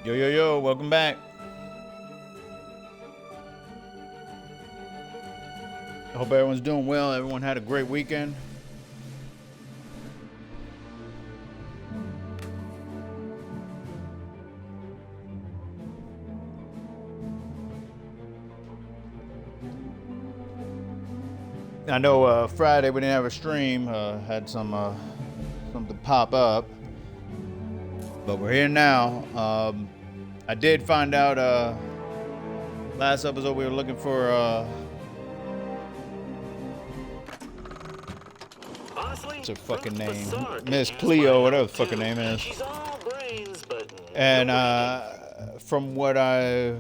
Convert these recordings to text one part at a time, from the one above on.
Yo, welcome back. I hope everyone's doing well. Everyone had a great weekend. I know Friday we didn't have a stream. Had something pop up, but we're here now. I did find out last episode we were looking for what's her fucking name? Miss Cleo, whatever the fucking name is. And from what I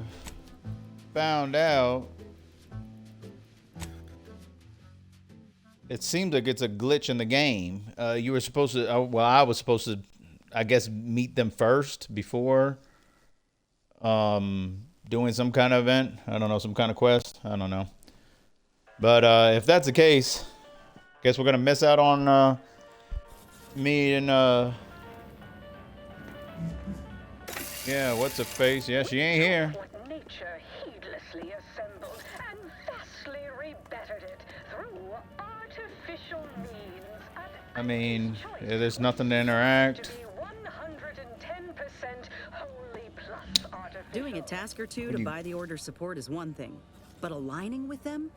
found out, it seems like it's a glitch in the game. You were supposed to, I was supposed to, I guess, meet them first before doing some kind of event. I don't know, some kind of quest. I don't know. But if that's the case, guess we're gonna miss out on me and yeah, what's her face? Yeah, she ain't here. Nature heedlessly assembled and vastly rebettered it through artificial means. I mean, yeah, there's nothing to interact. Doing a task or two to buy the Order support is one thing, but aligning with them?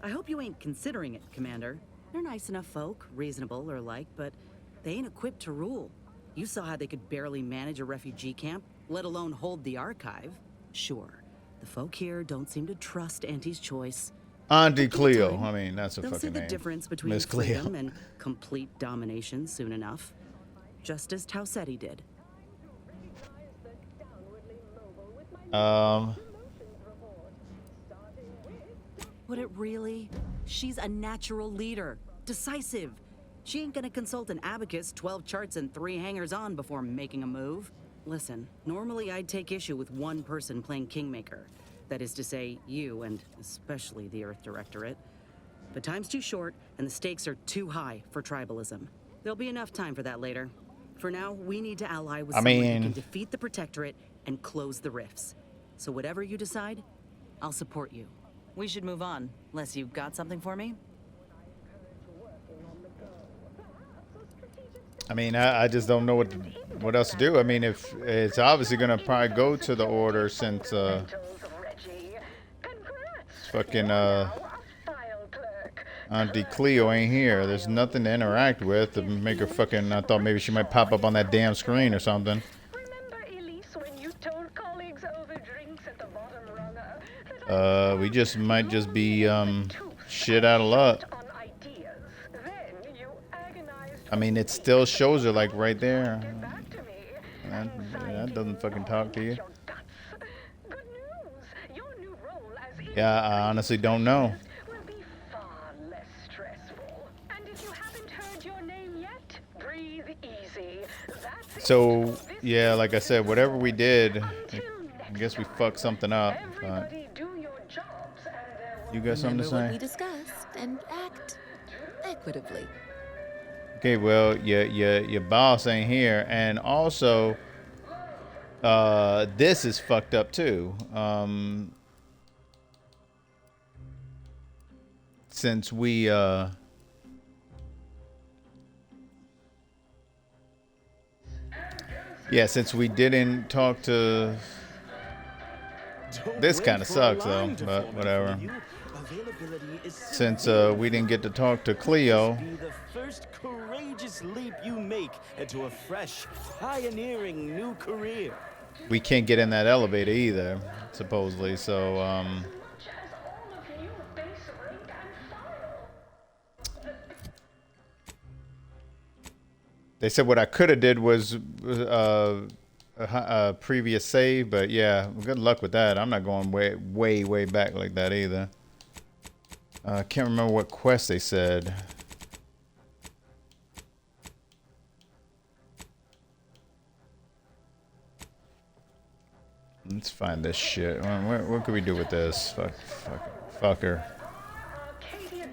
I hope you ain't considering it, Commander. They're nice enough folk, reasonable or like, but they ain't equipped to rule. You saw how they could barely manage a refugee camp, let alone hold the archive. Sure, the folk here don't seem to trust Auntie's choice. Auntie Cleo. I mean, that's a They'll fucking see the name. difference between Miss Cleo. freedom and complete domination soon enough. Just as Tausetti did. Would it really? She's a natural leader. Decisive. She ain't gonna consult an abacus, 12 charts, and 3 hangers-on before making a move. Listen, normally I'd take issue with one person playing Kingmaker. That is to say, you, and especially the Earth Directorate. But time's too short, and the stakes are too high for tribalism. There'll be enough time for that later. For now, we need to ally with someone who can defeat the Protectorate and close the rifts. So whatever you decide, I'll support you. We should move on, unless you've got something for me. I mean, I just don't know what else to do. I mean, if it's obviously gonna probably go to the Order since fucking Auntie Cleo ain't here. There's nothing to interact with to make her fucking. I thought maybe she might pop up on that damn screen or something. We just might just be shit out of luck. I mean, it still shows her like right there. That doesn't fucking talk to you. Yeah, I honestly don't know. So, yeah, like I said, whatever we did, I guess we fucked something up. But you got something to say? What we discussed and act equitably. Okay, well, your boss ain't here, and also, this is fucked up too. Since we since we didn't talk to. This kind of sucks though, but whatever. Since we didn't get to talk to Cleo. The first courageous leap you make into a fresh, pioneering new career. We can't get in that elevator either, supposedly. So they said what I could have did was a previous save, but yeah, good luck with that. I'm not going way back like that either. I can't remember what quest they said. Let's find this shit. What can we do with this? Fuck her.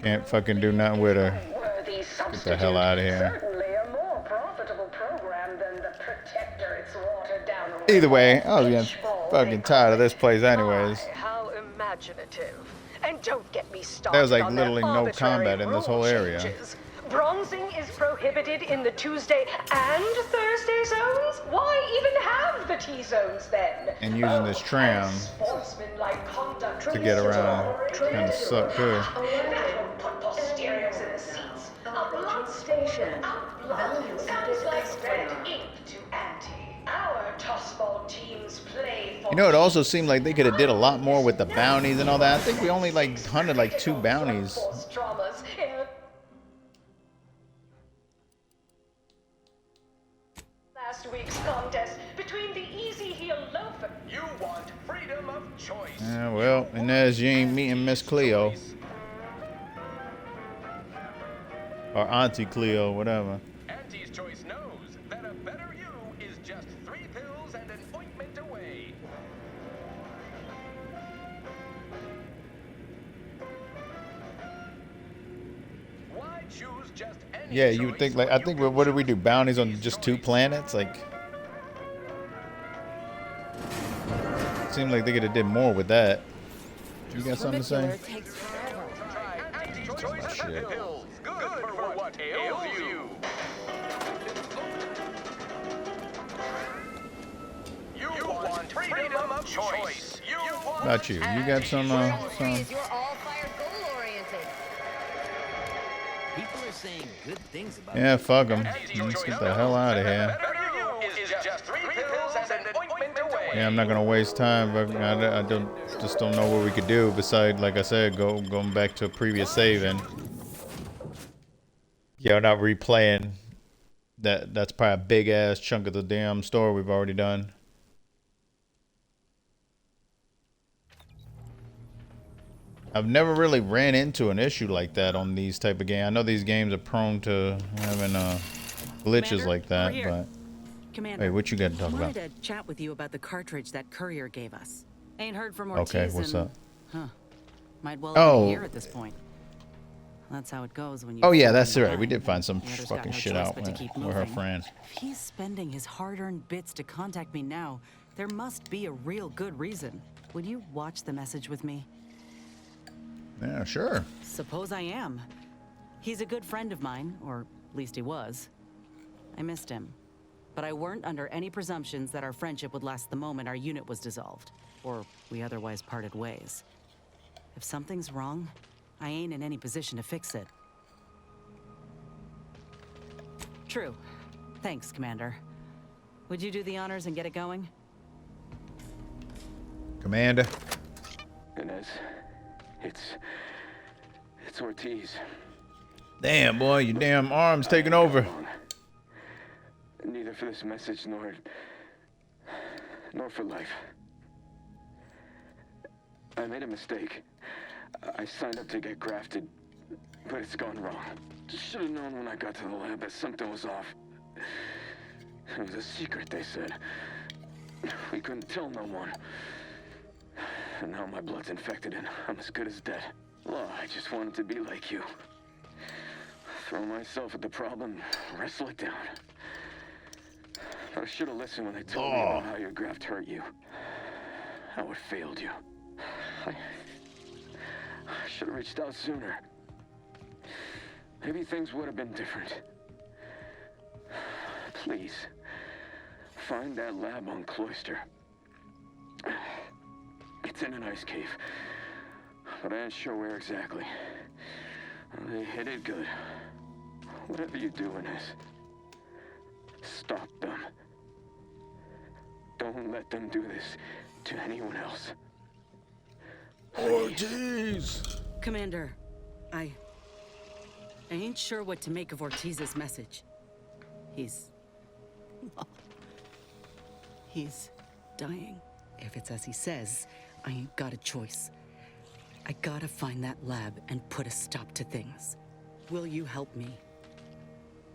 Can't fucking do nothing with her. Get the hell out of here. Certainly a more profitable program than the Protectorate after it's watered down. Either way, I was getting fucking tired of this place anyways. My, how imaginative. And don't get me started. There was, like, on their literally no arbitrary combat in this rule whole area. changes. Bronzing is prohibited in the Tuesday and Thursday zones? Why even have the T-zones then? And using this tram Sportsmanlike conduct to get around kind of sucked too. That'll put posteriors in the seats. A blood station. Sounds like red ink to ante. Our tossball teams play for... You know, it also seemed like they could have did a lot more with the bounties and all that. I think we only like hunted like 2 bounties. Last week's contest between the easy heel loafer. You want freedom of choice. Yeah, well, and as you ain't meeting Miss Cleo. Or Auntie Cleo, whatever. Auntie's Choice knows that a better you is just 3 pills and an ointment away. Why choose just any Yeah, you would choice think like, when I you think, can what did we choose do? Bounties on Auntie's just 2 Choice? planets? Like, seemed like they could have did more with that. You got something to say? Trabecular takes forever. Try Auntie's Choice Shit. pills. Good for what ails you. You want freedom of choice. You want About you. You got some, You're some. all fired goal oriented. People are saying good things about Yeah, fuck them. Auntie's Let's Choice get the hell out of here. Better you is just 3 pills and an ointment away. Yeah, I'm not gonna waste time. But I just don't know what we could do besides, like I said, going back to a previous saving. Yeah, not replaying. That's probably a big ass chunk of the damn story we've already done. I've never really ran into an issue like that on these type of games. I know these games are prone to having glitches Commander, like that, over here. but Commander, hey, what you got to talk I about? wanted to chat with you about the cartridge that courier gave us. Ain't heard from Okay, Ortiz what's in- up? Huh. Might well Oh. be here at this point. That's how it goes when you. Oh yeah, fall that's in right. line. We did find some The other's got fucking no shit choice out but to with, keep with her moving. friend. If he's spending his hard-earned bits to contact me now, there must be a real good reason. Would you watch the message with me? Yeah, sure. Suppose I am. He's a good friend of mine, or at least he was. I missed him. But I weren't under any presumptions that our friendship would last the moment our unit was dissolved, or we otherwise parted ways. If something's wrong, I ain't in any position to fix it. True. Thanks, Commander. Would you do the honors and get it going? Commander. Inez, it's Ortiz. Damn, boy, your damn arm's taking over. Neither for this message nor for life. I made a mistake. I signed up to get grafted, but it's gone wrong. Should have known when I got to the lab that something was off. It was a secret, they said. We couldn't tell no one. And now my blood's infected and I'm as good as dead. Well, I just wanted to be like you. Throw myself at the problem, wrestle it down. But I should have listened when they told me about how your graft hurt you. How it failed you. I should have reached out sooner. Maybe things would have been different. Please, find that lab on Cloister. It's in an ice cave, but I ain't sure where exactly. They hit it good. Whatever you do, Inez, stop them. Don't let them do this to anyone else. Ortiz. Commander, I ain't sure what to make of Ortiz's message. He's dying. If it's as he says, I ain't got a choice. I gotta find that lab and put a stop to things. Will you help me?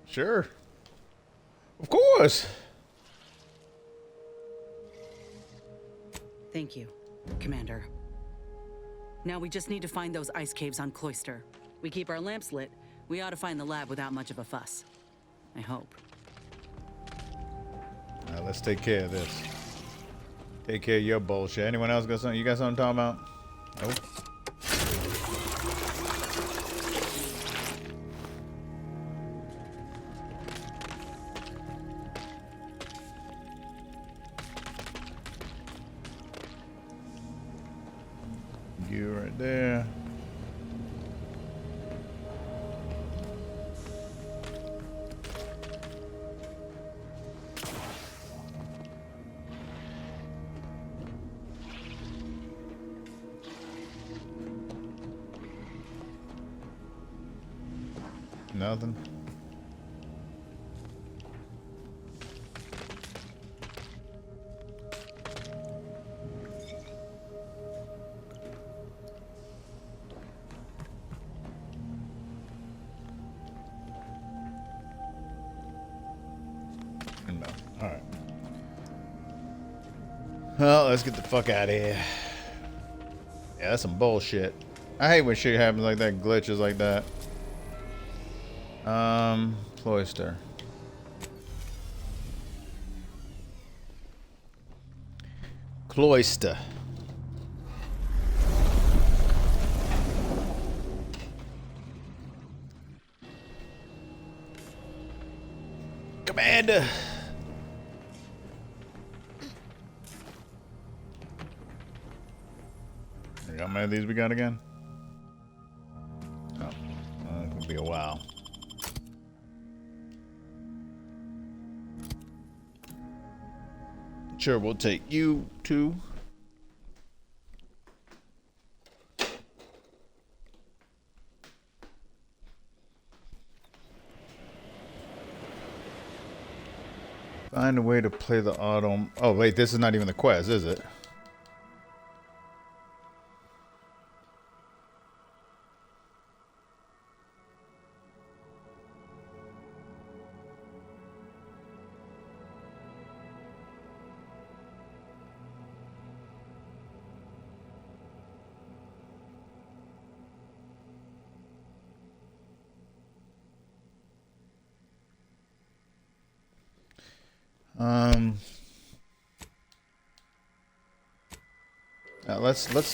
Sure. Of course. Thank you, Commander. Now we just need to find those ice caves on Cloister. We keep our lamps lit, we ought to find the lab without much of a fuss. I hope. Now let's take care of this. Take care of your bullshit. Anyone else got something? You got something to talk about? Nope. You right there. Nothing. No. All right. Well, let's get the fuck out of here. Yeah, that's some bullshit. I hate when shit happens like that, glitches like that. Cloister. Cloister. Commander. How many of these we got again? Oh, it could be a while. Sure, we'll take you too. Find a way to play the auto. Oh wait, this is not even the quest, is it?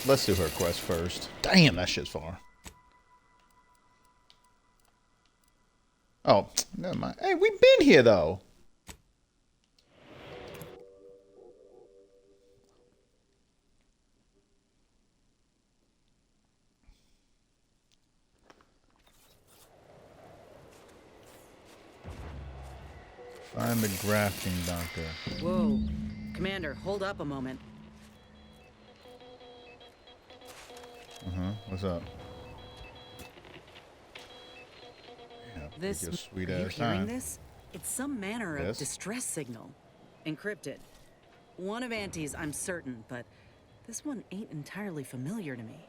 Let's do her quest first. Damn, that shit's far. Oh, never mind. Hey, we've been here though. Find the grafting doctor. Whoa. Commander, hold up a moment. What's up? Yeah, This, take your sweet are you ass hearing time. this? It's some manner Yes. of distress signal. Encrypted. One of Auntie's, I'm certain, but this one ain't entirely familiar to me.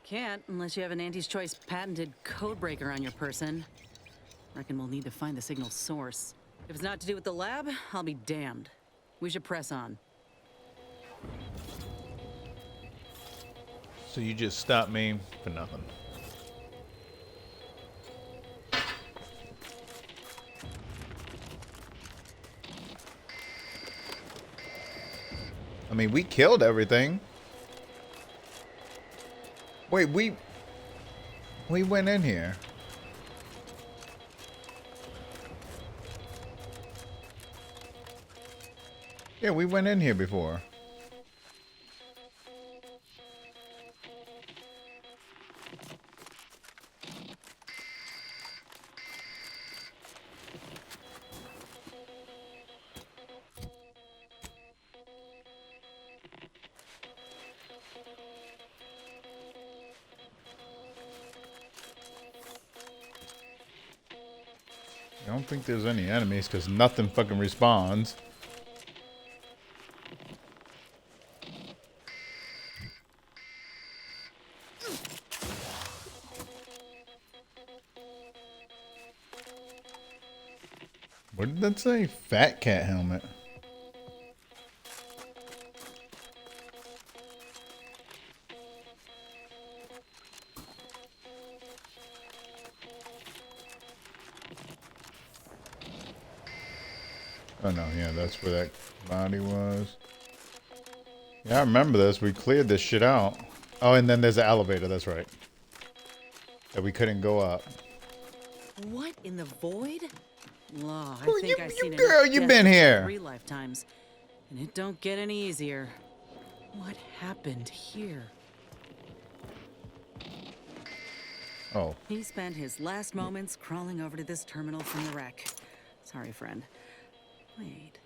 Can't unless you have an Auntie's Choice patented codebreaker on your person. Reckon we'll need to find the signal's source. If it's not to do with the lab, I'll be damned. We should press on. So you just stopped me for nothing. I mean, we killed everything. Wait, we went in here. Yeah, we went in here before. I don't think there's any enemies because nothing fucking respawns. What did that say? Fat cat helmet. Oh no, yeah, that's where that body was. Yeah, I remember this. We cleared this shit out. Oh, and then there's an elevator. That's right. That we couldn't go up. What in the void? Law, I Oh, think you- I've you seen girl, enough you death been in here. 3 lifetimes, and it don't get any easier. What happened here? Oh, He spent his last moments crawling over to this terminal from the wreck. Sorry, friend. Wait.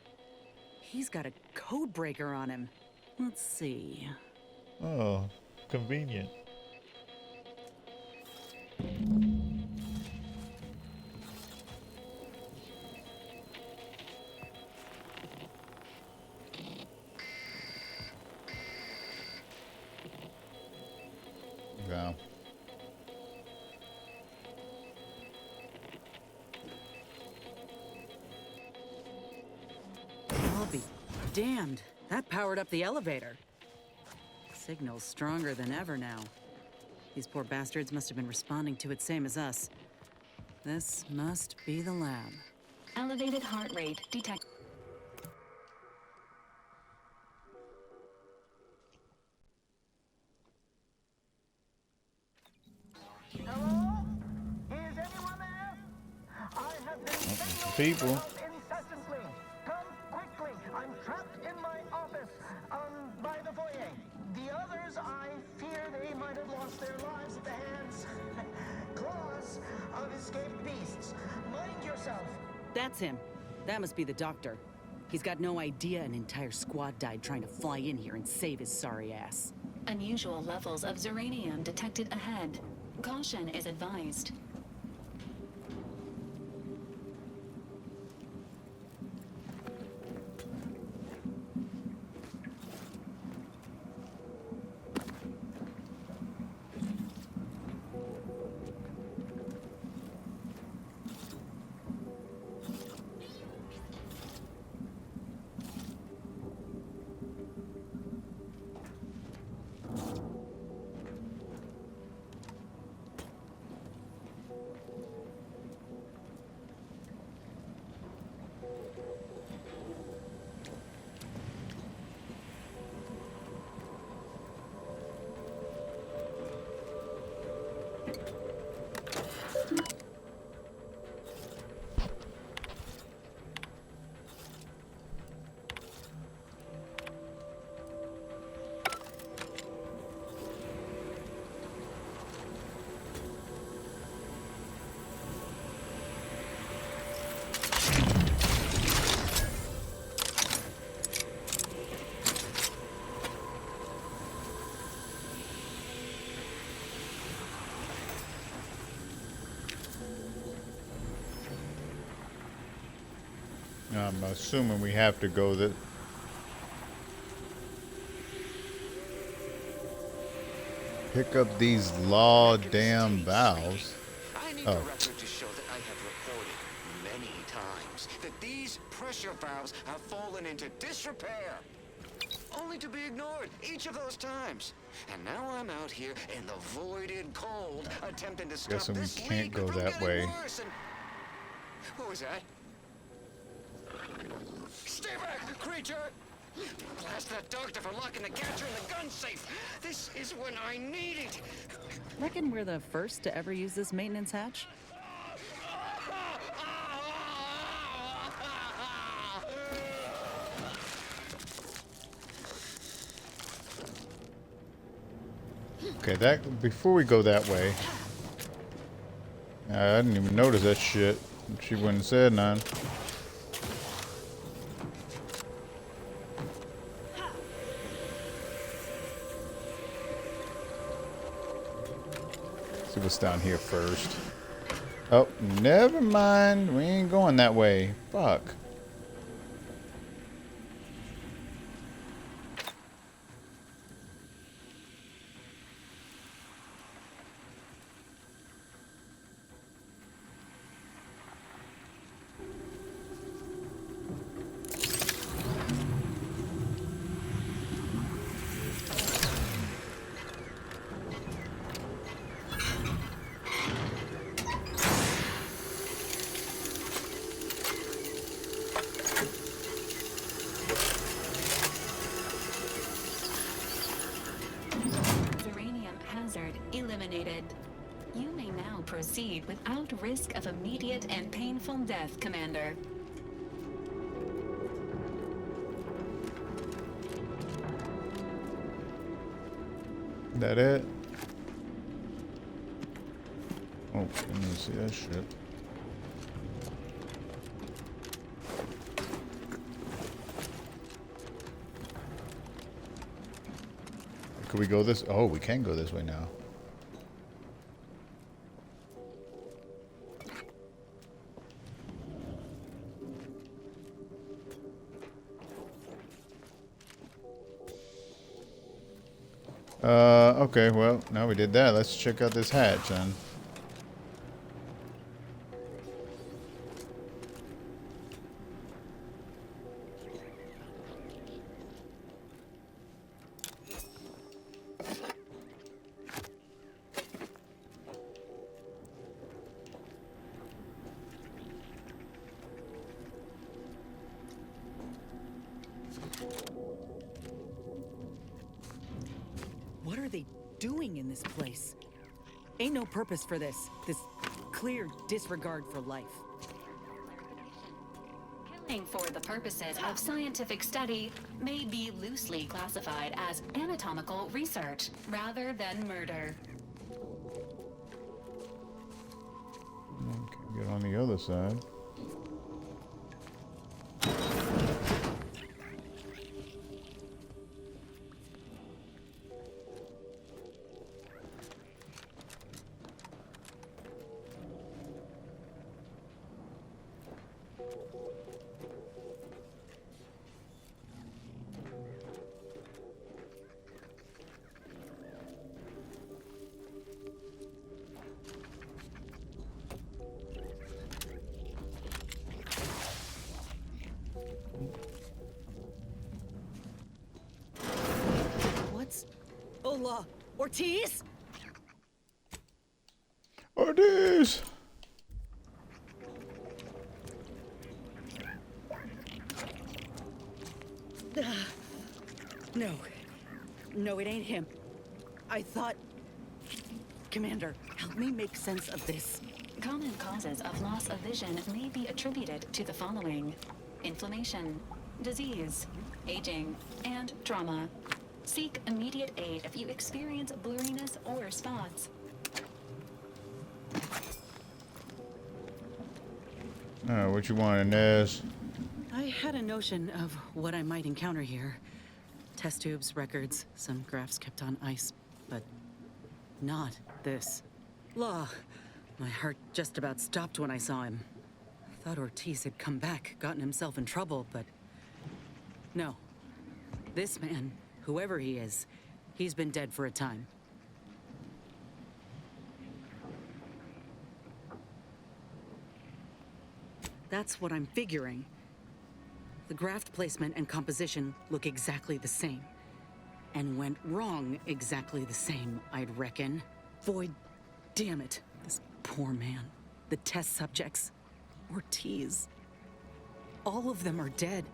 He's got a code breaker on him. Let's see. oh, convenient. Yeah. I'll be damned. That powered up the elevator. Signal's stronger than ever now. These poor bastards must have been responding to it same as us. This must be the lab. Elevated heart rate detect. Hello? Is anyone there? I have been signalling people. incessantly. Come quickly. I'm trapped in my office, by the foyer. The others, I fear they might have lost their lives at the hands, claws of escaped beasts. Mind yourself. That's him. That must be the doctor. He's got no idea an entire squad died trying to fly in here and save his sorry ass. Unusual levels of Zeranium detected ahead. Caution is advised. I'm assuming we have to go that. Pick up these law damn valves. I need Oh. the record to show that I have reported many times that these pressure valves have fallen into disrepair. Only to be ignored each of those times. And now I'm out here in the voided cold, attempting to stop Guessing we this can't leak go from that getting way. worse. And what was that? Stay back, creature! Blast that doctor for locking the catcher in the gun safe. This is when I need it. Reckon we're the first to ever use this maintenance hatch? Okay, that before we go that way. I didn't even notice that shit. She wouldn't have said none. See what's down here first. Oh, never mind. We ain't going that way. Fuck. proceed without risk of immediate and painful death, Commander. That it? Oh, let me see that ship. Could we go this? Oh, we can go this way now. Okay, well, now we did that. Let's check out this hatch then. What are they doing in this place? Ain't no purpose for this. This clear disregard for life. Killing for the purposes of scientific study may be loosely classified as anatomical research rather than murder. Okay, get on the other side. What's... Hola, Ortiz? Ortiz! No. No, it ain't him. I thought... Commander, help me make sense of this. Common causes of loss of vision may be attributed to the following: inflammation, disease, aging, and trauma. Seek immediate aid if you experience blurriness or spots. What you want, Inez? I had a notion of what I might encounter here. Test tubes, records, some graphs kept on ice, but not this. Law. My heart just about stopped when I saw him. I thought Ortiz had come back, gotten himself in trouble, but no. This man, whoever he is, he's been dead for a time. That's what I'm figuring. The graft placement and composition look exactly the same. And went wrong exactly the same, I'd reckon. Void, damn it. This poor man. The test subjects. Ortiz. All of them are dead.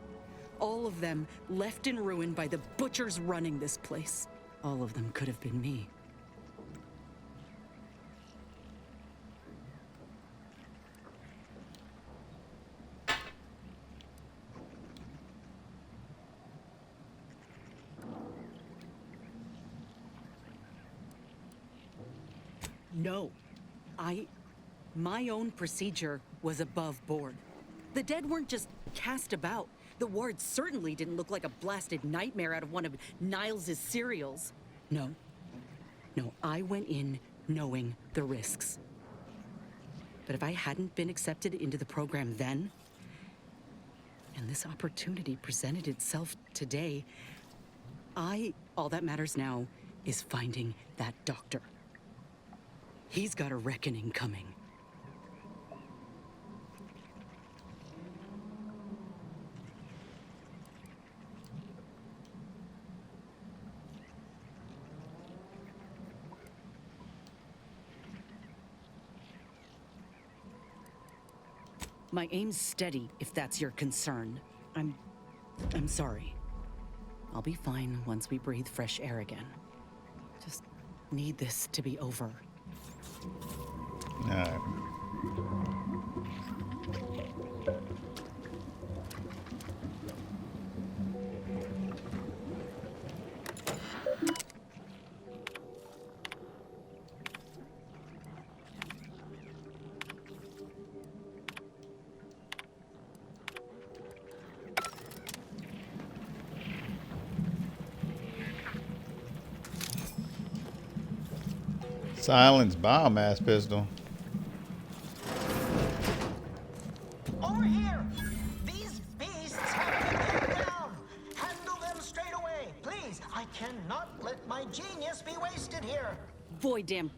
All of them left in ruin by the butchers running this place. All of them could have been me. No. My own procedure was above board. The dead weren't just cast about. The ward certainly didn't look like a blasted nightmare out of one of Niles' serials. No. No, I went in knowing the risks. But if I hadn't been accepted into the program then, and this opportunity presented itself today, all that matters now is finding that doctor. He's got a reckoning coming. My aim's steady, if that's your concern. I'm sorry. I'll be fine once we breathe fresh air again. Just need this to be over. Alright. Silence biomass pistol. Over here! These beasts have been pinned down! Handle them straight away, please! I cannot let my genius be wasted here! Boy, damn.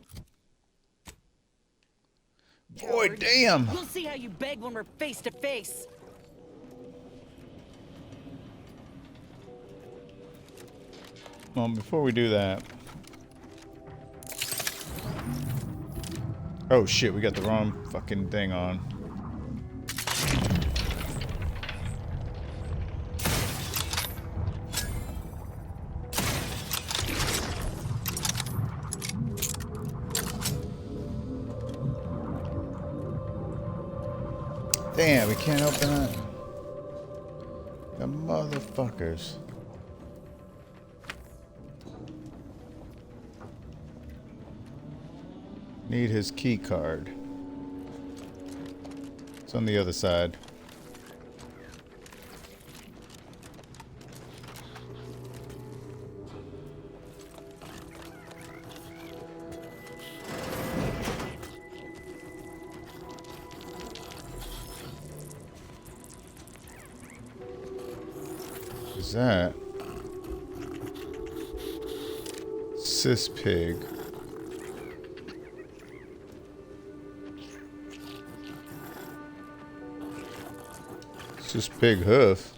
Boy, damn. We'll see how you beg when we're face to face. Well, before we do that. Oh shit, we got the wrong fucking thing on. Damn, we can't open it. The motherfuckers. Need his key card. It's on the other side. What's that? Cis pig. Just pig hoof.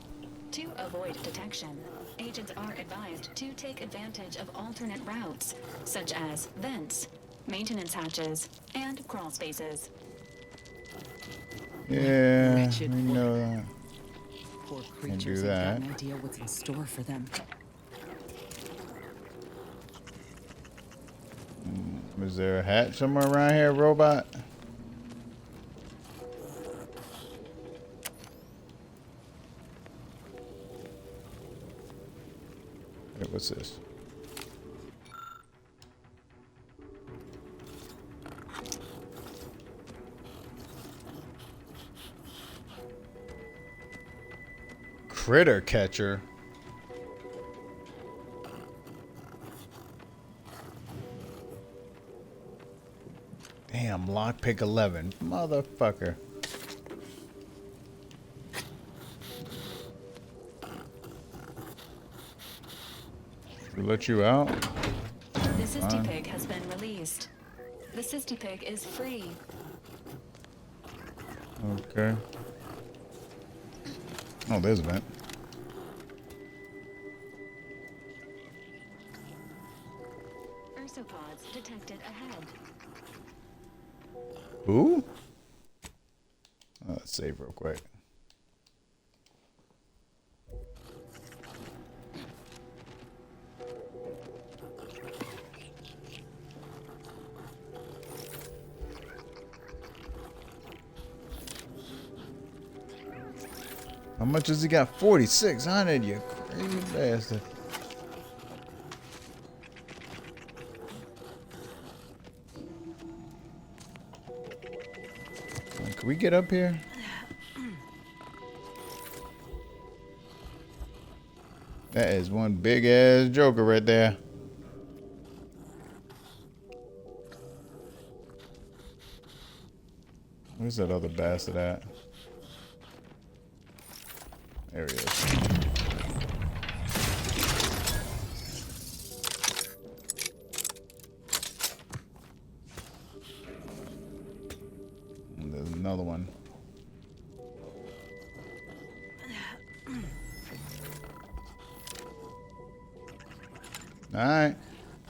To avoid detection, agents are advised to take advantage of alternate routes, such as vents, maintenance hatches, and crawl spaces. Yeah, Wretched we know that. Poor do creatures that. have no idea what's in store for them. Is there a hat somewhere around here, robot? Hey, what's this? Critter catcher. Damn, lockpick 11. Motherfucker. We let you out? The Cystipig has been released. The Cystipig is free. Okay. Oh, there's a vent. Ursopods detected ahead. Who? Oh, let's save real quick. How much has he got? 4,600, you crazy bastard. Can we get up here? That is one big ass joker right there. Where's that other bastard at? There he is. And there's another one. All right,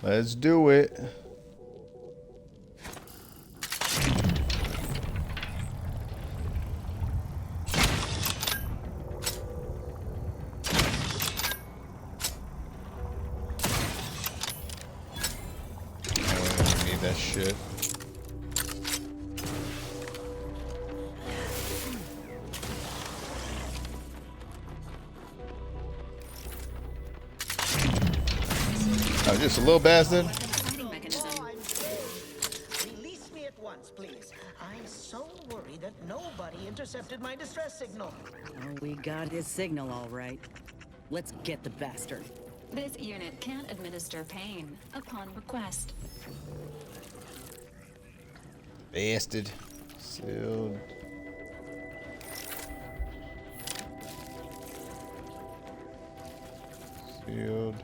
let's do it. That shit. Oh, just a little bastard. Exciting mechanism. Oh, I'm scared. Release me at once, please. I'm so worried that nobody intercepted my distress signal. Oh, we got his signal all right. Let's get the bastard. This unit can administer pain upon request. Bastard. Sealed. Sealed.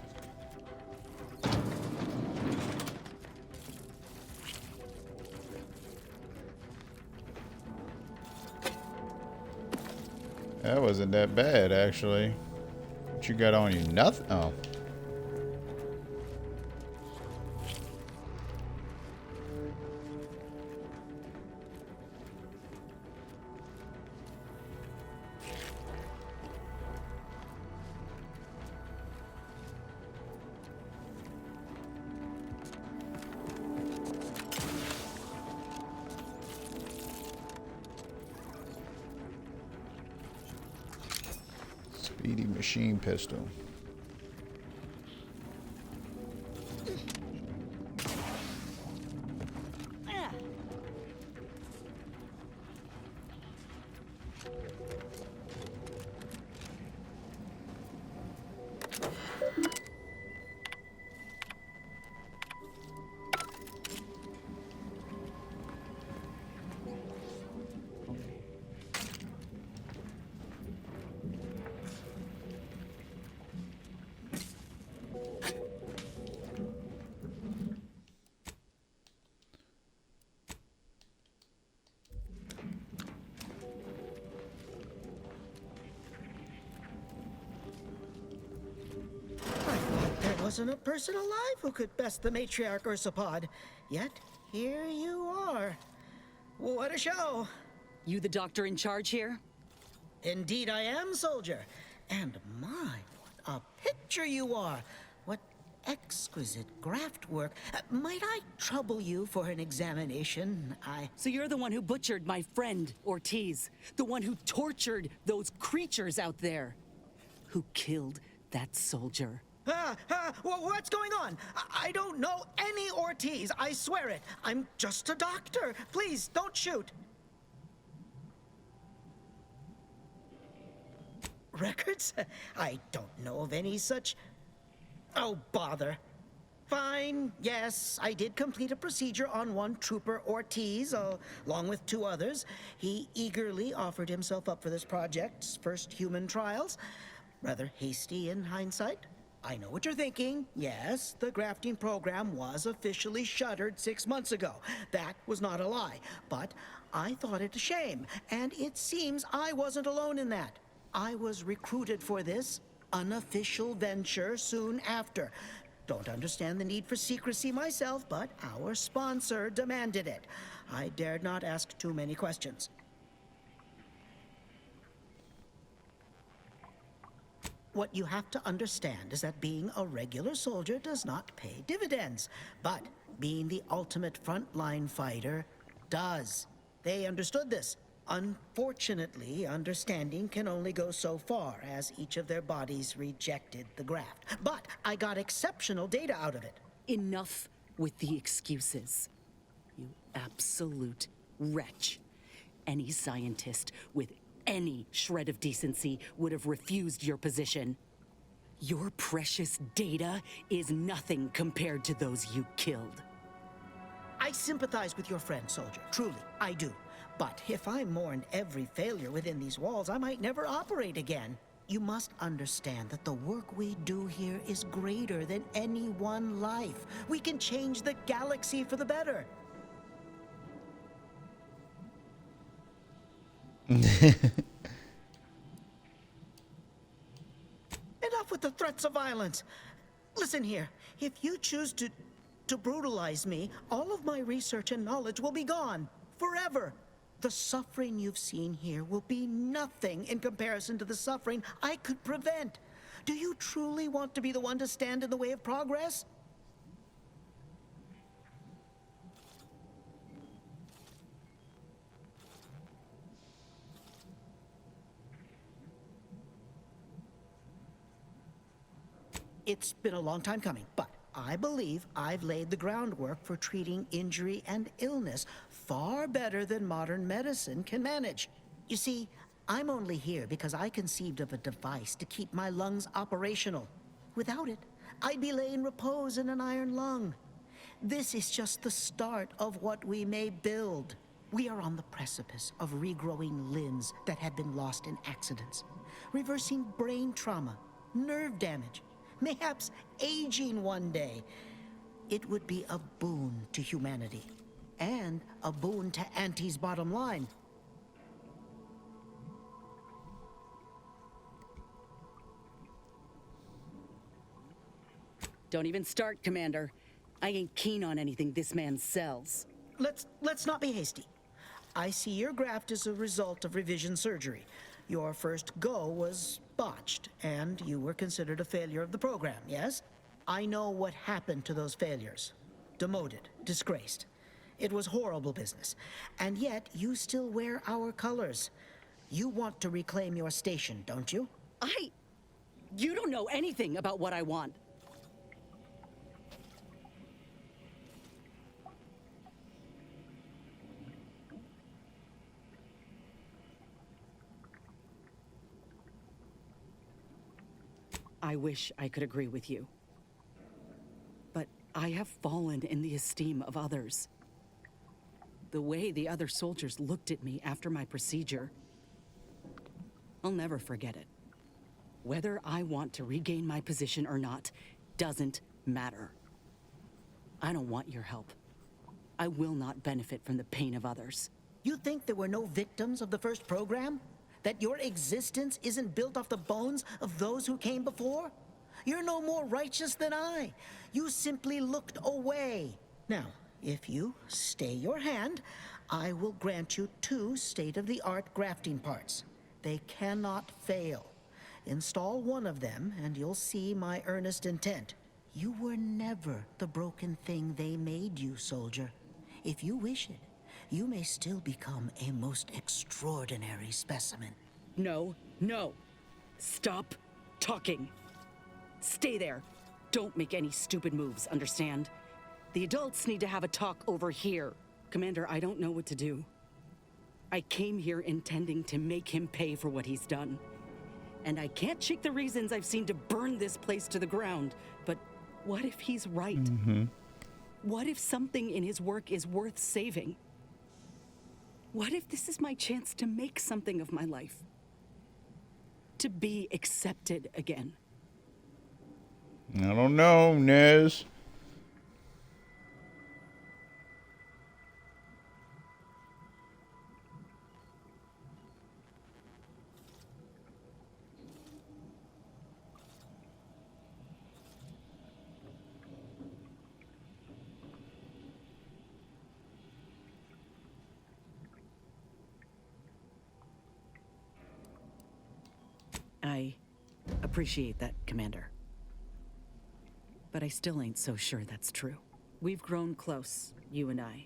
That wasn't that bad, actually. What you got on you? Nothing? Oh. Speedy machine pistol. There wasn't a person alive who could best the matriarch Ursapod. Yet, here you are. What a show. You the doctor in charge here? Indeed I am, soldier. And my, what a picture you are. What exquisite graft work. Might I trouble you for an examination? So you're the one who butchered my friend, Ortiz. The one who tortured those creatures out there. Who killed that soldier. What's going on? I don't know any Ortiz, I swear it. I'm just a doctor. Please, don't shoot. Records? I don't know of any such... Oh, bother. Fine, yes, I did complete a procedure on one Trooper Ortiz, along with 2 others. He eagerly offered himself up for this project's first human trials. Rather hasty in hindsight. I know what you're thinking. Yes, the grafting program was officially shuttered 6 months ago. That was not a lie. But I thought it a shame, and it seems I wasn't alone in that. I was recruited for this unofficial venture soon after. Don't understand the need for secrecy myself, but our sponsor demanded it. I dared not ask too many questions. What you have to understand is that being a regular soldier does not pay dividends, but being the ultimate frontline fighter does. They understood this. Unfortunately, understanding can only go so far, as each of their bodies rejected the graft. But I got exceptional data out of it. Enough with the excuses. You absolute wretch. Any scientist with any shred of decency would have refused your position. Your precious data is nothing compared to those you killed. I sympathize with your friend, soldier. Truly, I do. But if I mourned every failure within these walls, I might never operate again. You must understand that the work we do here is greater than any one life. We can change the galaxy for the better. Enough with the threats of violence. Listen here, if you choose to brutalize me, all of my research and knowledge will be gone. Forever. The suffering you've seen here will be nothing in comparison to the suffering I could prevent. Do you truly want to be the one to stand in the way of progress? It's been a long time coming, but I believe I've laid the groundwork for treating injury and illness far better than modern medicine can manage. You see, I'm only here because I conceived of a device to keep my lungs operational. Without it, I'd be laying repose in an iron lung. This is just the start of what we may build. We are on the precipice of regrowing limbs that have been lost in accidents, reversing brain trauma, nerve damage, mayhaps aging one day. It would be a boon to humanity, and a boon to Auntie's bottom line. Don't even start, Commander. I ain't keen on anything this man sells. Let's not be hasty. I see your graft is a result of revision surgery. Your first go was botched, and you were considered a failure of the program, yes? I know what happened to those failures. Demoted, disgraced. It was horrible business. And yet, you still wear our colors. You want to reclaim your station, don't you? You don't know anything about what I want. I wish I could agree with you. But I have fallen in the esteem of others. The way the other soldiers looked at me after my procedure, I'll never forget it. Whether I want to regain my position or not doesn't matter. I don't want your help. I will not benefit from the pain of others. You think there were no victims of the first program? That your existence isn't built off the bones of those who came before? You're no more righteous than I. You simply looked away. Now, if you stay your hand, I will grant you 2 state-of-the-art grafting parts. They cannot fail. Install one of them, and you'll see my earnest intent. You were never the broken thing they made you, soldier. If you wish it, you may still become a most extraordinary specimen. No. Stop talking. Stay there. Don't make any stupid moves, understand? The adults need to have a talk over here. Commander, I don't know what to do. I came here intending to make him pay for what he's done. And I can't shake the reasons I've seen to burn this place to the ground. But what if he's right? What if something in his work is worth saving? What if this is my chance to make something of my life? To be accepted again? I don't know, Nez. I appreciate that, Commander. But I still ain't so sure that's true. We've grown close, you and I.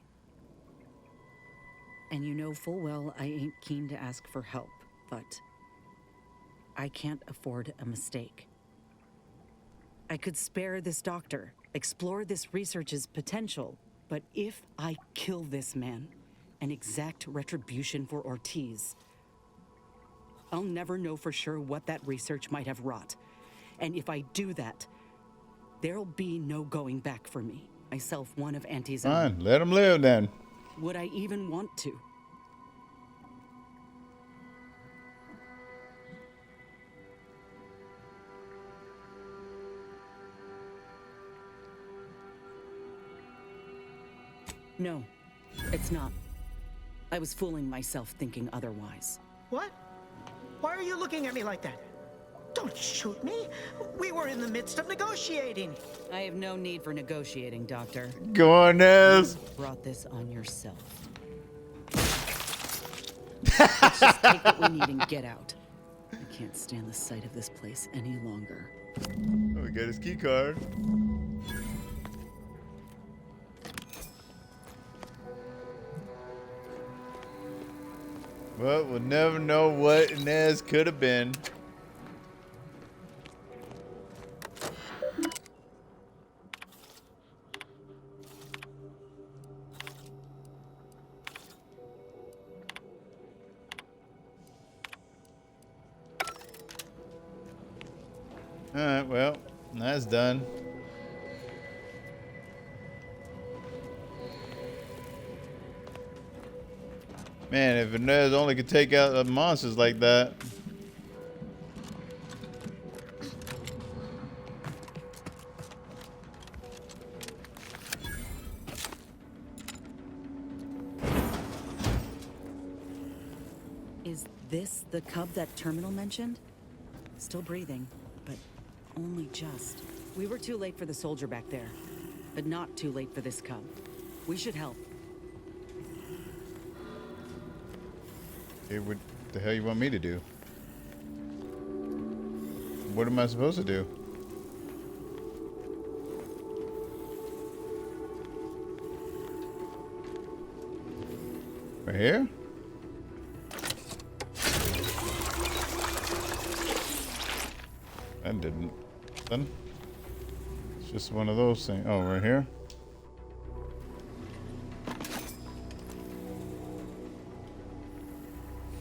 And you know full well I ain't keen to ask for help, but I can't afford a mistake. I could spare this doctor, explore this research's potential, but if I kill this man and exact retribution for Ortiz, I'll never know for sure what that research might have wrought. And if I do that, there'll be no going back for me, myself one of Auntie's own. Fine, let him live then. Would I even want to? No, it's not. I was fooling myself thinking otherwise. What? Why are you looking at me like that? Don't shoot me. We were in the midst of negotiating. I have no need for negotiating, Doctor. Go on, Nez. You brought this on yourself. Let's just take what we need and get out. I can't stand the sight of this place any longer. Oh, we got his key card. Well, we'll never know what Nez could have been. Alright, well, that's done. Man, if Inez only could take out monsters like that. Is this the cub that Terminal mentioned? Still breathing, but only just. We were too late for the soldier back there, but not too late for this cub. We should help. Okay, what the hell you want me to do? What am I supposed to do? Right here? That didn't. Then it's just one of those things. Oh, right here.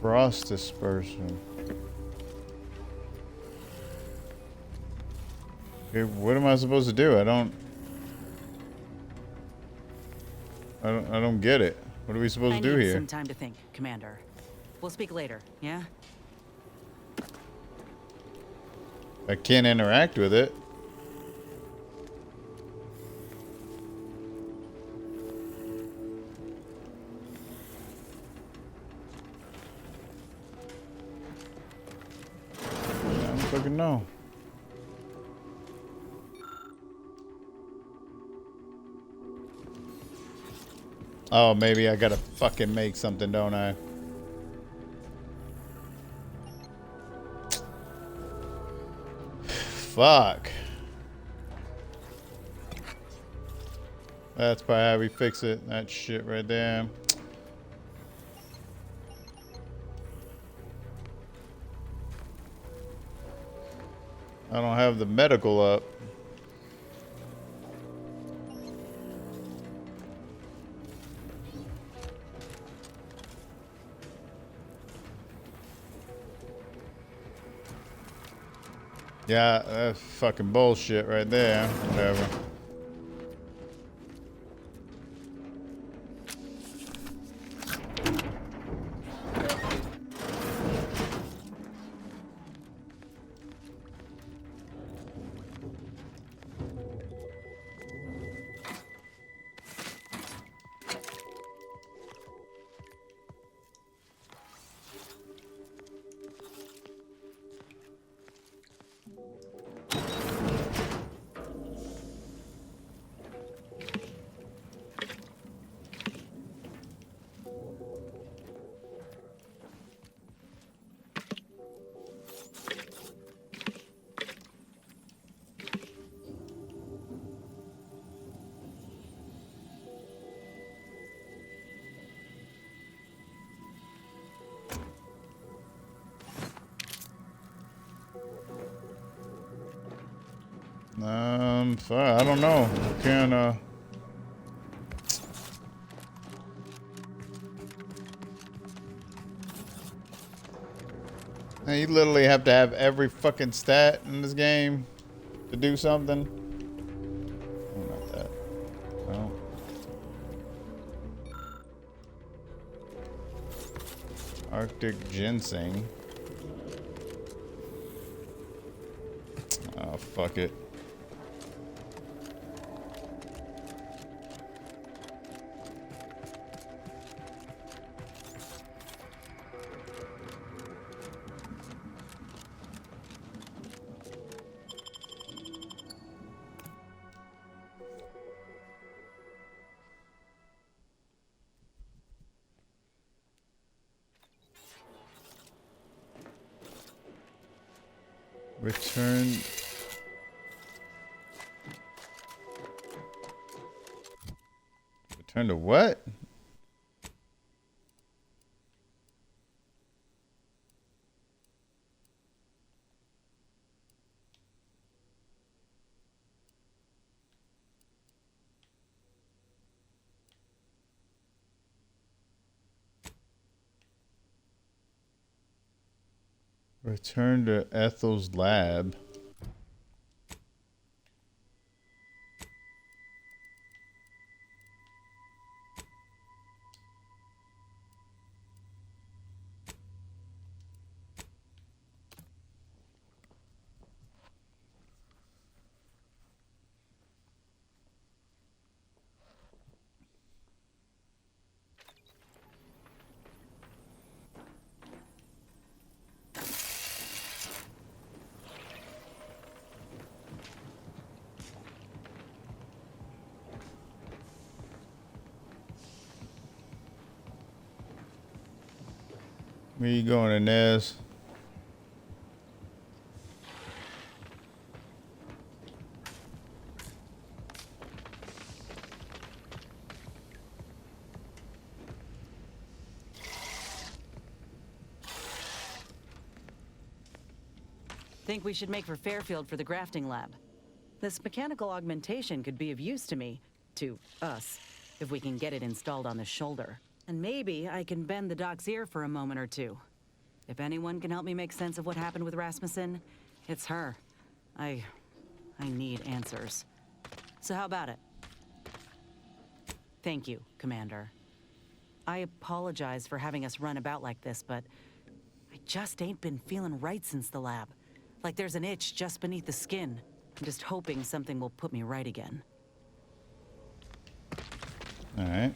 Frost dispersion. Okay, what am I supposed to do? I don't get it. What are we supposed to do I need here? some time to think, Commander. We'll speak later, yeah? I can't interact with it. I don't fucking know. Oh, maybe I gotta fucking make something, don't I? Fuck. That's probably how we fix it. That shit right there. I don't have the medical up. Yeah, that's fucking bullshit right there. Whatever. I don't know. Can you literally have to have every fucking stat in this game to do something? Oh, not that. No. Arctic ginseng. Oh, fuck it. Return. Return to what? Return to Ethel's lab. Where you going, Inez? Think we should make for Fairfield for the grafting lab. This mechanical augmentation could be of use to me, to us, if we can get it installed on the shoulder. And maybe I can bend the doc's ear for a moment or two. If anyone can help me make sense of what happened with Rasmussen, it's her. I need answers. So how about it? Thank you, Commander. I apologize for having us run about like this, but I just ain't been feeling right since the lab. Like there's an itch just beneath the skin. I'm just hoping something will put me right again. All right.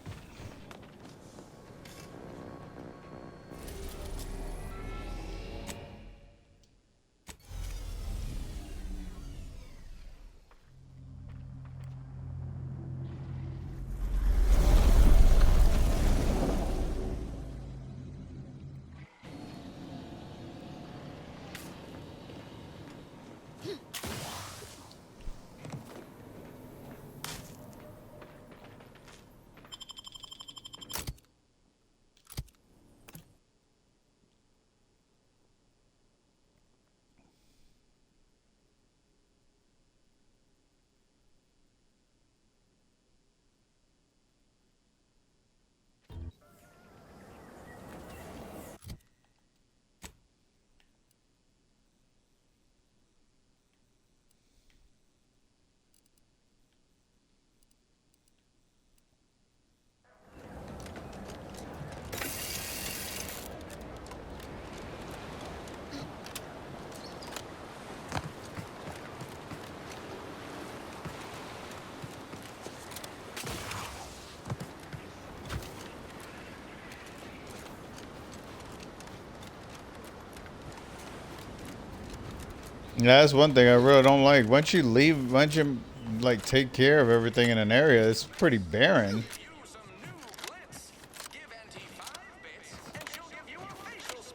Yeah, that's one thing I really don't like. Once you leave, once you like take care of everything in an area, it's pretty barren.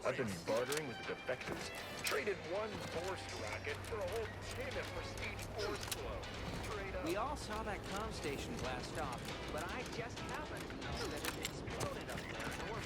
I've been bartering with the defectors. Traded one force rocket for a whole tin of prestige force flow. Straight up. We all saw that comm station blast off, but I just happened to know that it exploded up there in orbit.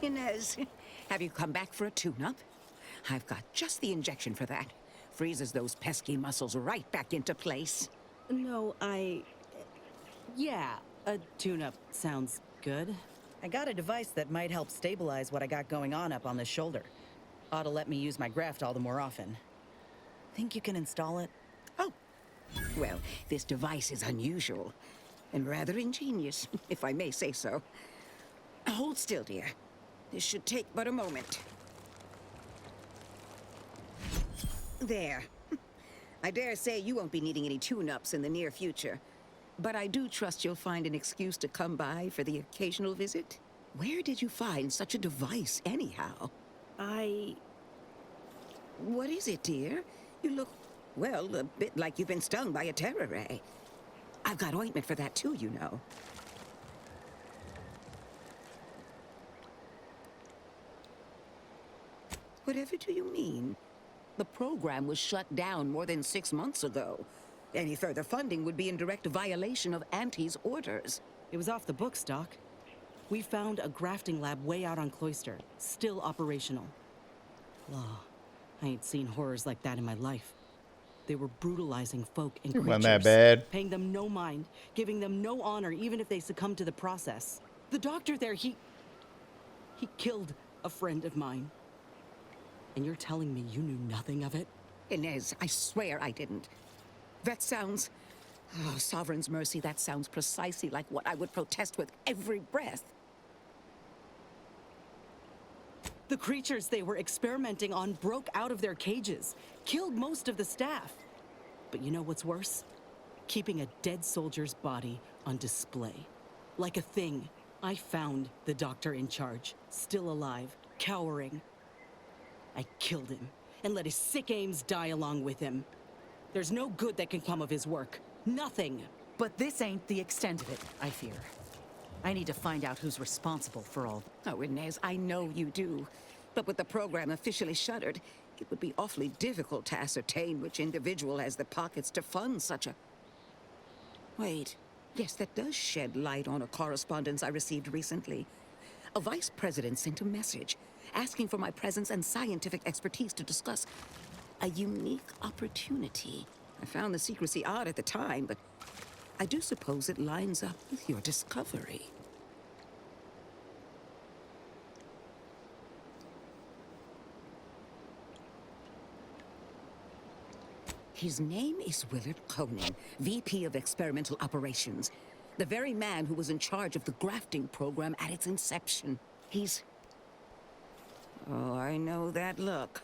Inez, have you come back for a tune-up? I've got just the injection for that. Freezes those pesky muscles right back into place. No, yeah, a tune-up sounds good. I got a device that might help stabilize what I got going on up on the shoulder. Ought to let me use my graft all the more often. Think you can install it? Oh, well, this device is unusual and rather ingenious, if I may say so. Hold still, dear. This should take but a moment. There. I dare say you won't be needing any tune-ups in the near future. But I do trust you'll find an excuse to come by for the occasional visit. Where did you find such a device, anyhow? What is it, dear? You look, well, a bit like you've been stung by a terror ray. I've got ointment for that too, you know. Whatever do you mean? The program was shut down more than 6 months ago. Any further funding would be in direct violation of Auntie's orders. It was off the books, Doc. We found a grafting lab way out on Cloister, still operational. Oh, I ain't seen horrors like that in my life. They were brutalizing folk and creatures. Wasn't that bad? Paying them no mind, giving them no honor even if they succumb to the process. The doctor there, he killed a friend of mine. And you're telling me you knew nothing of it? Inez, I swear I didn't. That sounds... Oh, Sovereign's mercy, that sounds precisely like what I would protest with every breath. The creatures they were experimenting on broke out of their cages, killed most of the staff. But you know what's worse? keeping a dead soldier's body on display. Like a thing. I found the doctor in charge, still alive, cowering. I killed him, and let his sick aims die along with him. There's no good that can come of his work. Nothing. But this ain't the extent of it, I fear. I need to find out who's responsible for all. Oh, Inez, I know you do. But with the program officially shuttered, it would be awfully difficult to ascertain which individual has the pockets to fund such a... Wait. Yes, that does shed light on a correspondence I received recently. A vice president sent a message asking for my presence and scientific expertise to discuss a unique opportunity. I found the secrecy odd at the time, but I do suppose it lines up with your discovery. His name is Willard Conan, VP of Experimental Operations. The very man who was in charge of the grafting program at its inception. He's... Oh, I know that look.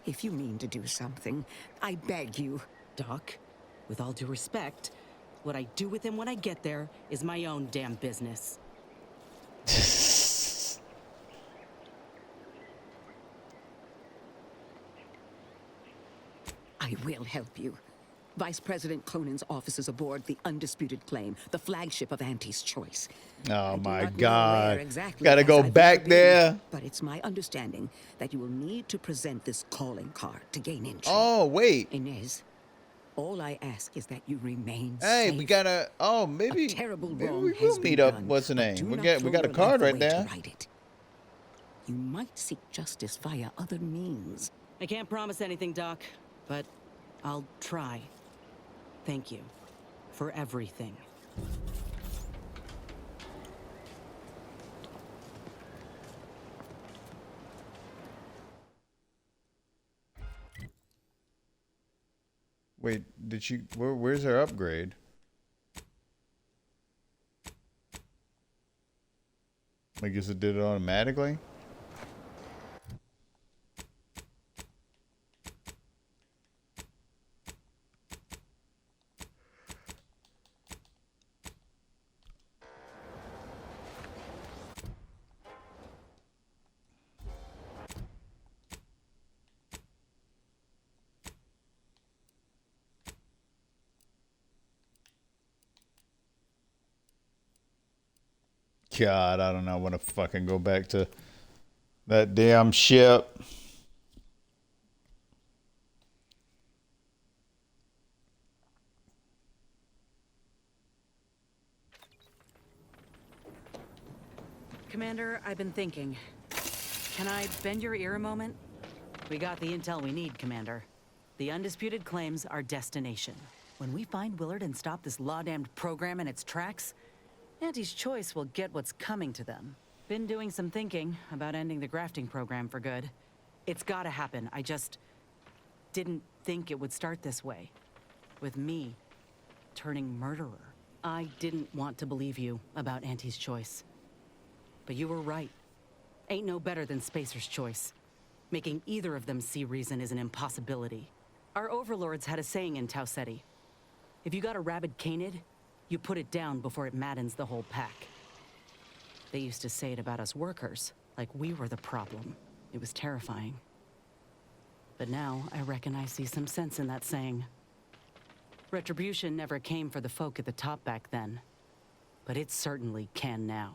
If you mean to do something, I beg you. Doc, with all due respect, what I do with him when I get there is my own damn business. I will help you. Vice President Conan's office is aboard the Undisputed Claim, the flagship of Auntie's Choice. Oh my not know God. where exactly Gotta as go I've back ever been, there. But it's my understanding that you will need to present this calling card to gain entry. Oh, wait. Inez, all I ask is that you remain Hey, safe. we gotta. Oh, maybe. A terrible Maybe wrong we has will been meet up. done, What's the but name? do We not got throw a your card life right away to there. write it. You might seek justice via other means. I can't promise anything, Doc, but I'll try. Thank you for everything. Wait, did she? Where's her upgrade? I guess it did it automatically. God, I don't know. I want to fucking go back to that damn ship. Commander, I've been thinking. Can I bend your ear a moment? We got the intel we need, Commander. The Undisputed Claim's our destination. When we find Willard and stop this law-damned program in its tracks, Auntie's Choice will get what's coming to them. Been doing some thinking about ending the grafting program for good. It's gotta happen. I just didn't think it would start this way. With me turning murderer. I didn't want to believe you about Auntie's Choice. But you were right. Ain't no better than Spacer's Choice. Making either of them see reason is an impossibility. Our overlords had a saying in Tau Ceti. If you got a rabid canid, you put it down before it maddens the whole pack. They used to say it about us workers, like we were the problem. It was terrifying. But now, I reckon I see some sense in that saying. Retribution never came for the folk at the top back then. But it certainly can now.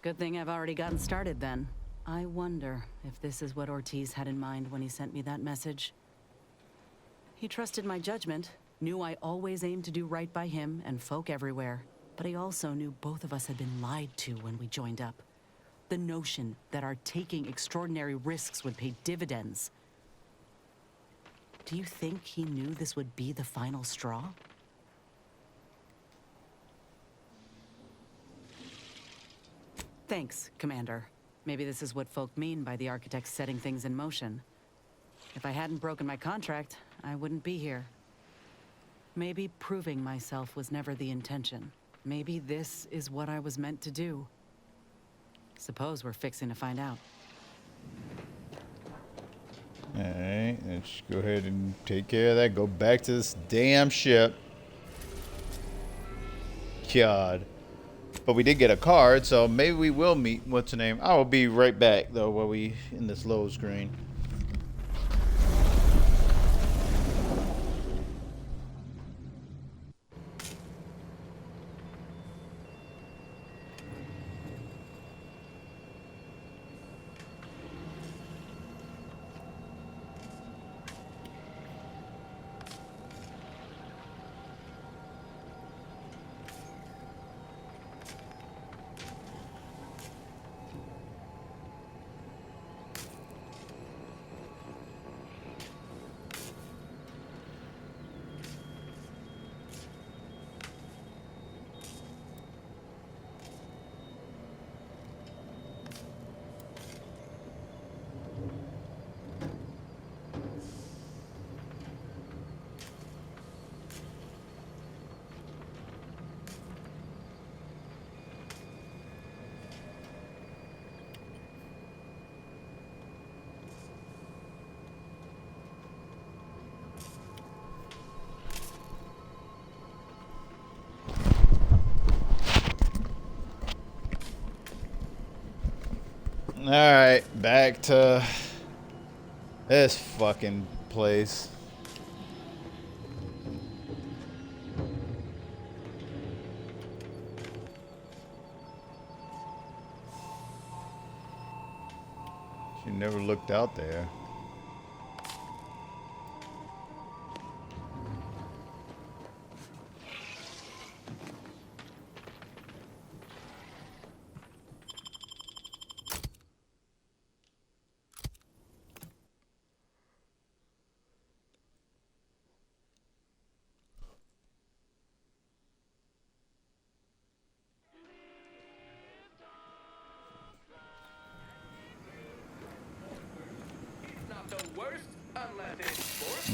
Good thing I've already gotten started then. I wonder if this is what Ortiz had in mind when he sent me that message. He trusted my judgment, knew I always aimed to do right by him and folk everywhere. But he also knew both of us had been lied to when we joined up. The notion that our taking extraordinary risks would pay dividends. Do you think he knew this would be the final straw? Thanks, Commander. Maybe this is what folk mean by the architects setting things in motion. If I hadn't broken my contract, I wouldn't be here. Maybe proving myself was never the intention. Maybe this is what I was meant to do. Suppose we're fixing to find out. Alright, let's go ahead and take care of that. Go back to this damn ship. God. But we did get a card, so maybe we will meet, what's her name? I will be right back, though, while we in this load screen. Alright, back to this fucking place. She never looked out there.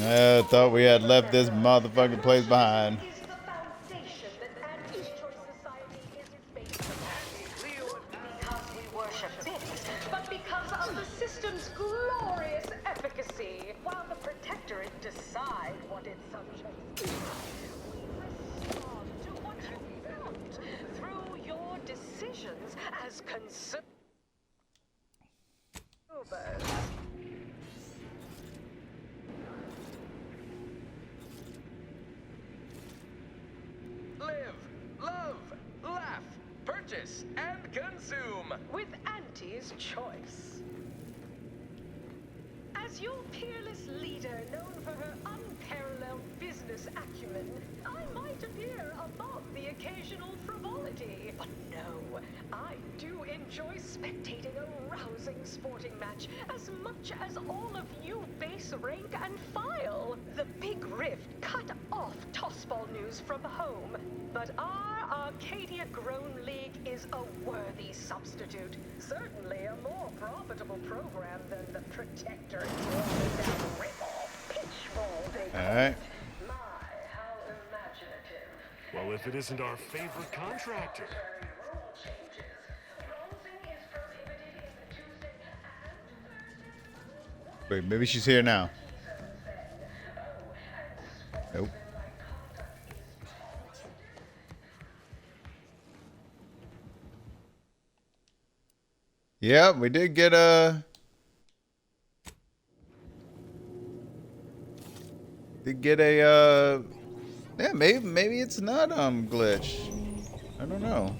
I thought we had left this motherfucking place behind. Is the foundation that Anti's Choice Society is based upon. Because we worship bits, but because of the system's glorious efficacy. While the Protectorate decide what its subjects do, we respond to what you want through your decisions as consumers. Live, love, laugh, purchase, and consume. With Anti's Choice. As your peerless leader, known for her unparalleled business acumen, I might appear above the occasional frivolity. But no, I do enjoy spectating a rousing sporting match as much as all of you base rank and file. The Big Rift cut off tossball news from home, but our Arcadia-grown league is a worthy substitute. Certainly a more profitable program than the Protector Alright. Well, if it isn't our favorite contractor. Wait, maybe she's here now. Nope. Yeah, we did get a... Yeah, maybe it's not glitch. I don't know.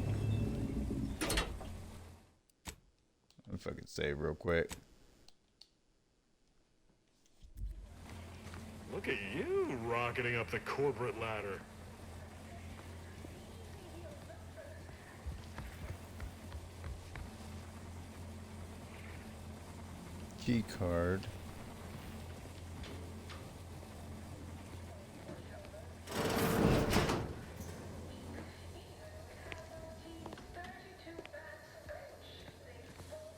If I could save real quick. Look at you rocketing up the corporate ladder. Key card.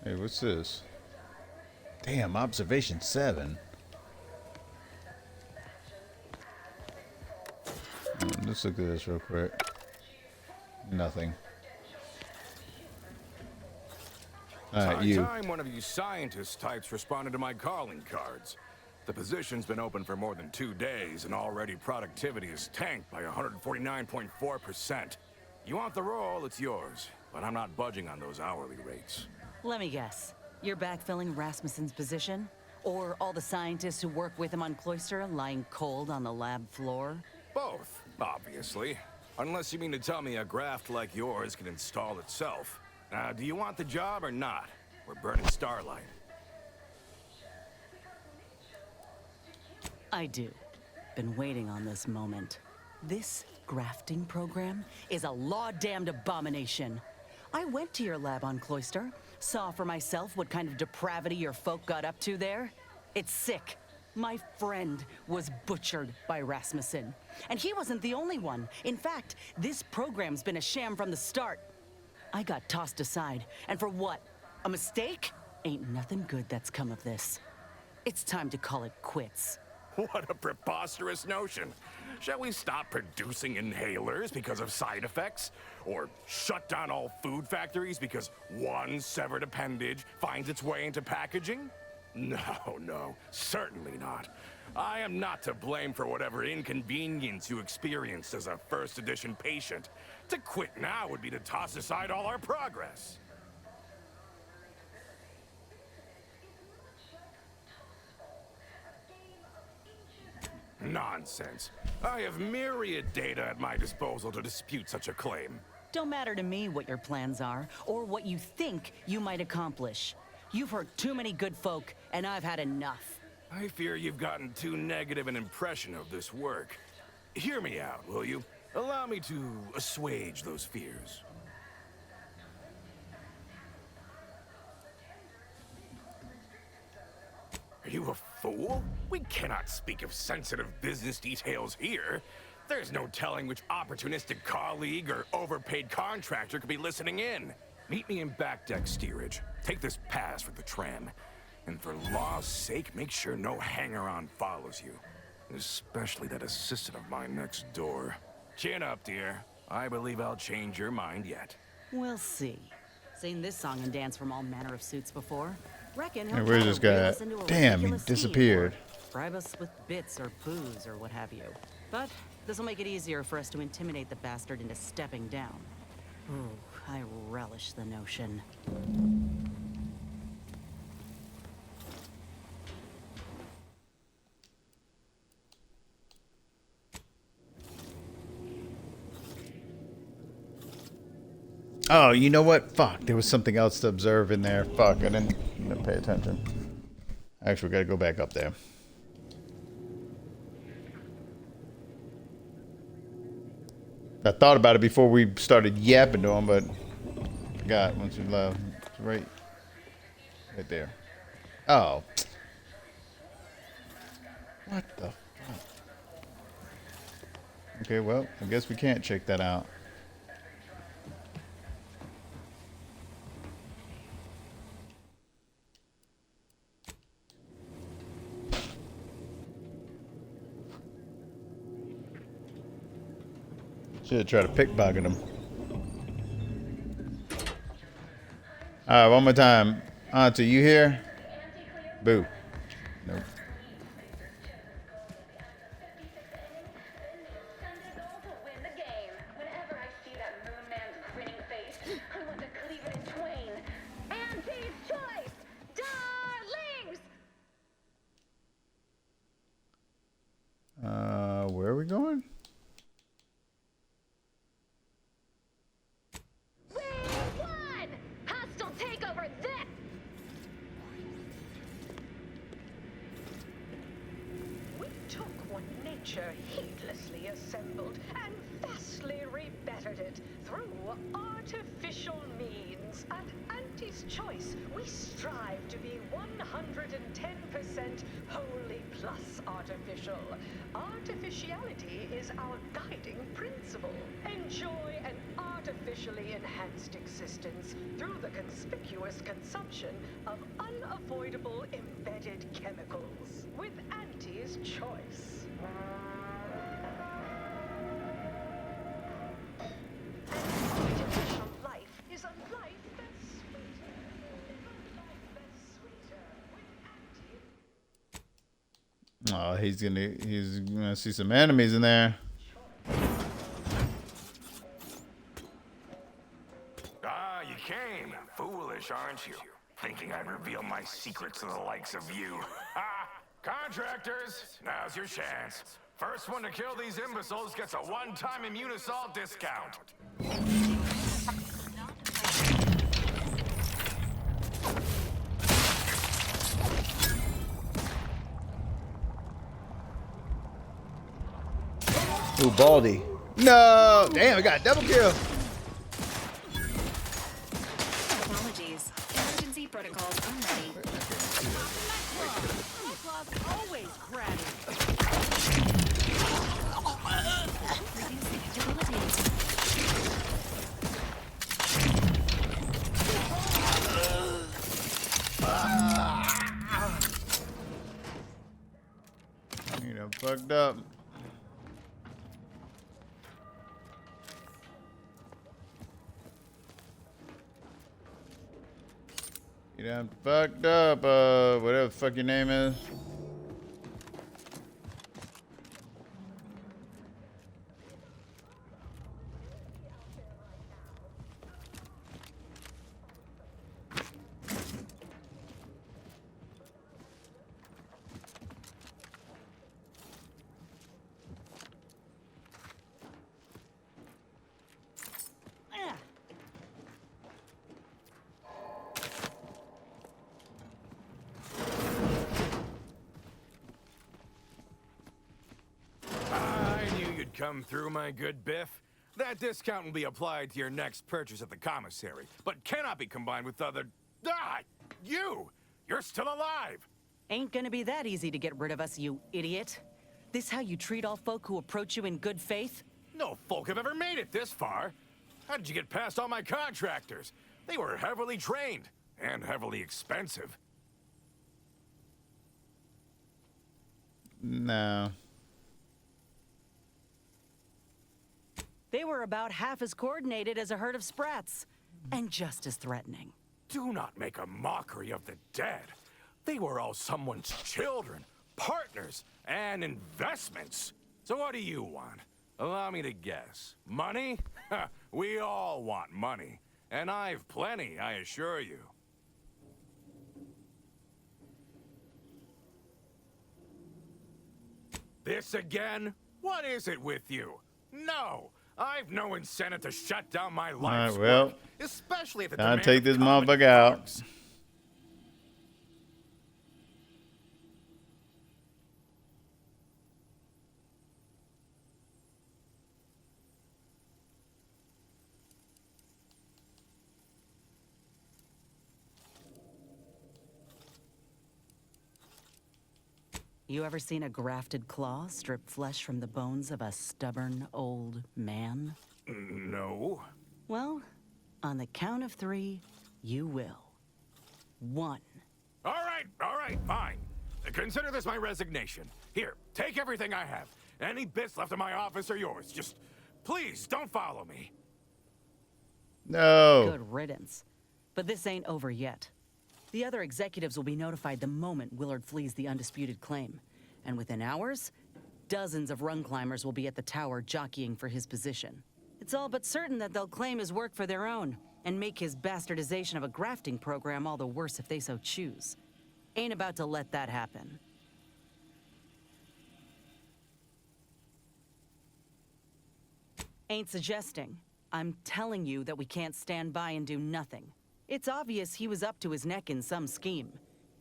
Hey, what's this? Damn, observation 7. Let's look at this real quick. Nothing. It's You. time one of you scientist types responded to my calling cards. The position's been open for more than 2 days, and already productivity is tanked by 149.4%. You want the role, it's yours, but I'm not budging on those hourly rates. Let me guess. You're backfilling Rasmussen's position? Or all the scientists who work with him on Cloister lying cold on the lab floor? Both, obviously. Unless you mean to tell me a graft like yours can install itself. Do you want the job or not? We're burning Starlight. I do. Been waiting on this moment. This grafting program is a law-damned abomination. I went to your lab on Cloister, saw for myself what kind of depravity your folk got up to there. It's sick. My friend was butchered by Rasmussen. And he wasn't the only one. In fact, this program's been a sham from the start. I got tossed aside. And for what? A mistake? Ain't nothing good that's come of this. It's time to call it quits. What a preposterous notion. Shall we stop producing inhalers because of side effects? Or shut down all food factories because one severed appendage finds its way into packaging? No, certainly not. I am not to blame for whatever inconvenience you experienced as a first edition patient. To quit now would be to toss aside all our progress. Nonsense. I have myriad data at my disposal to dispute such a claim. Don't matter to me what your plans are, or what you think you might accomplish. You've hurt too many good folk, and I've had enough. I fear you've gotten too negative an impression of this work. Hear me out, will you? Allow me to assuage those fears. Are you a fool? We cannot speak of sensitive business details here. There's no telling which opportunistic colleague or overpaid contractor could be listening in. Meet me in back deck steerage. Take this pass for the tram. And for law's sake, make sure no hanger-on follows you. Especially that assistant of mine next door. Chin up, dear. I believe I'll change your mind yet. We'll see. Seen this song and dance from all manner of suits before. Reckon Hey, he'll where's try this to reel guy us into a at? Damn, he ridiculous scheme, disappeared. or bribe us with bits or booze or what have you. But this'll make it easier for us to intimidate the bastard into stepping down. Ooh, I relish the notion. Oh, you know what? Fuck, there was something else to observe in there. Fuck, I didn't pay attention. Actually, we gotta go back up there. I thought about it before we started yapping to him, but forgot once we left. It's right there. Oh. What the fuck? Okay, well, I guess we can't check that out. Should try to pickpocket him. Alright, one more time. Auntie, you here? Boo. Nope. Where are we going? Heedlessly assembled and vastly rebettered it through artificial means. At Auntie's Choice, we strive to be 110% wholly plus artificial. Artificiality is our guiding principle. Enjoy an artificially enhanced existence through the conspicuous consumption of unavoidable embedded chemicals. With Auntie's Choice. Oh, he's gonna see some enemies in there. Ah, you came. Foolish, aren't you? Thinking I'd reveal my secrets to the likes of you. Ha! Contractors, now's your chance. First one to kill these imbeciles gets a one-time immune assault discount. Ooh, Baldy. No! Damn, we got a double kill. Apologies. Emergency protocols unready. Always crabby. Reducing debilitating. You know, fucked up. You done fucked up, whatever the fuck your name is. Come through, my good Biff. That discount will be applied to your next purchase at the commissary, but cannot be combined with other... Ah! You! You're still alive! Ain't gonna be that easy to get rid of us, you idiot. This how you treat all folk who approach you in good faith? No folk have ever made it this far. How did you get past all my contractors? They were heavily trained and heavily expensive. No. They were about half as coordinated as a herd of sprats, and just as threatening. Do not make a mockery of the dead. They were all someone's children, partners, and investments. So what do you want? Allow me to guess. Money? We all want money. And I've plenty, I assure you. This again? What is it with you? No! I've no incentive to shut down my life's well, work, especially if the I'll demand take of this common motherfucker out. folks. You ever seen a grafted claw strip flesh from the bones of a stubborn old man? No. Well, on the count of 3, you will. 1. All right, fine. Consider this my resignation. Here, take everything I have. Any bits left in my office are yours. Just, please, don't follow me. No. Good riddance. But this ain't over yet. The other executives will be notified the moment Willard flees the undisputed claim. And within hours, dozens of rung climbers will be at the tower jockeying for his position. It's all but certain that they'll claim his work for their own, and make his bastardization of a grafting program all the worse if they so choose. Ain't about to let that happen. Ain't suggesting. I'm telling you that we can't stand by and do nothing. It's obvious he was up to his neck in some scheme.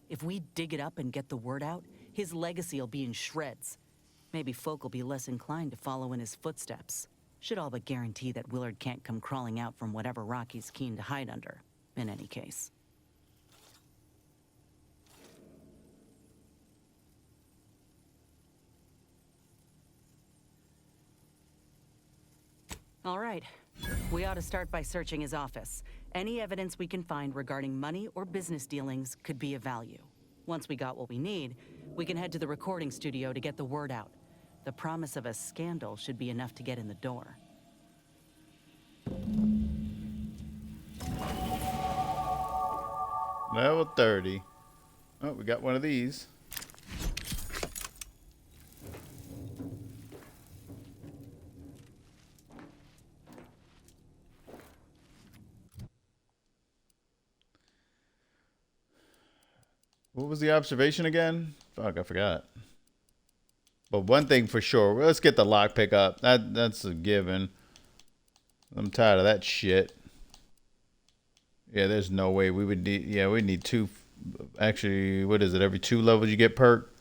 If we dig it up and get the word out, his legacy'll be in shreds. Maybe folk will be less inclined to follow in his footsteps. Should all but guarantee that Willard can't come crawling out from whatever rock he's keen to hide under, in any case. All right. We ought to start by searching his office. Any evidence we can find regarding money or business dealings could be of value. Once we got what we need, we can head to the recording studio to get the word out. The promise of a scandal should be enough to get in the door. Level 30. Oh, we got one of these. What was the observation again? Fuck, I forgot. But one thing for sure, let's get the lockpick up. That's a given. I'm tired of that shit. Yeah, there's no way we would need. Yeah, we need 2. Actually, what is it? Every 2 levels you get perk.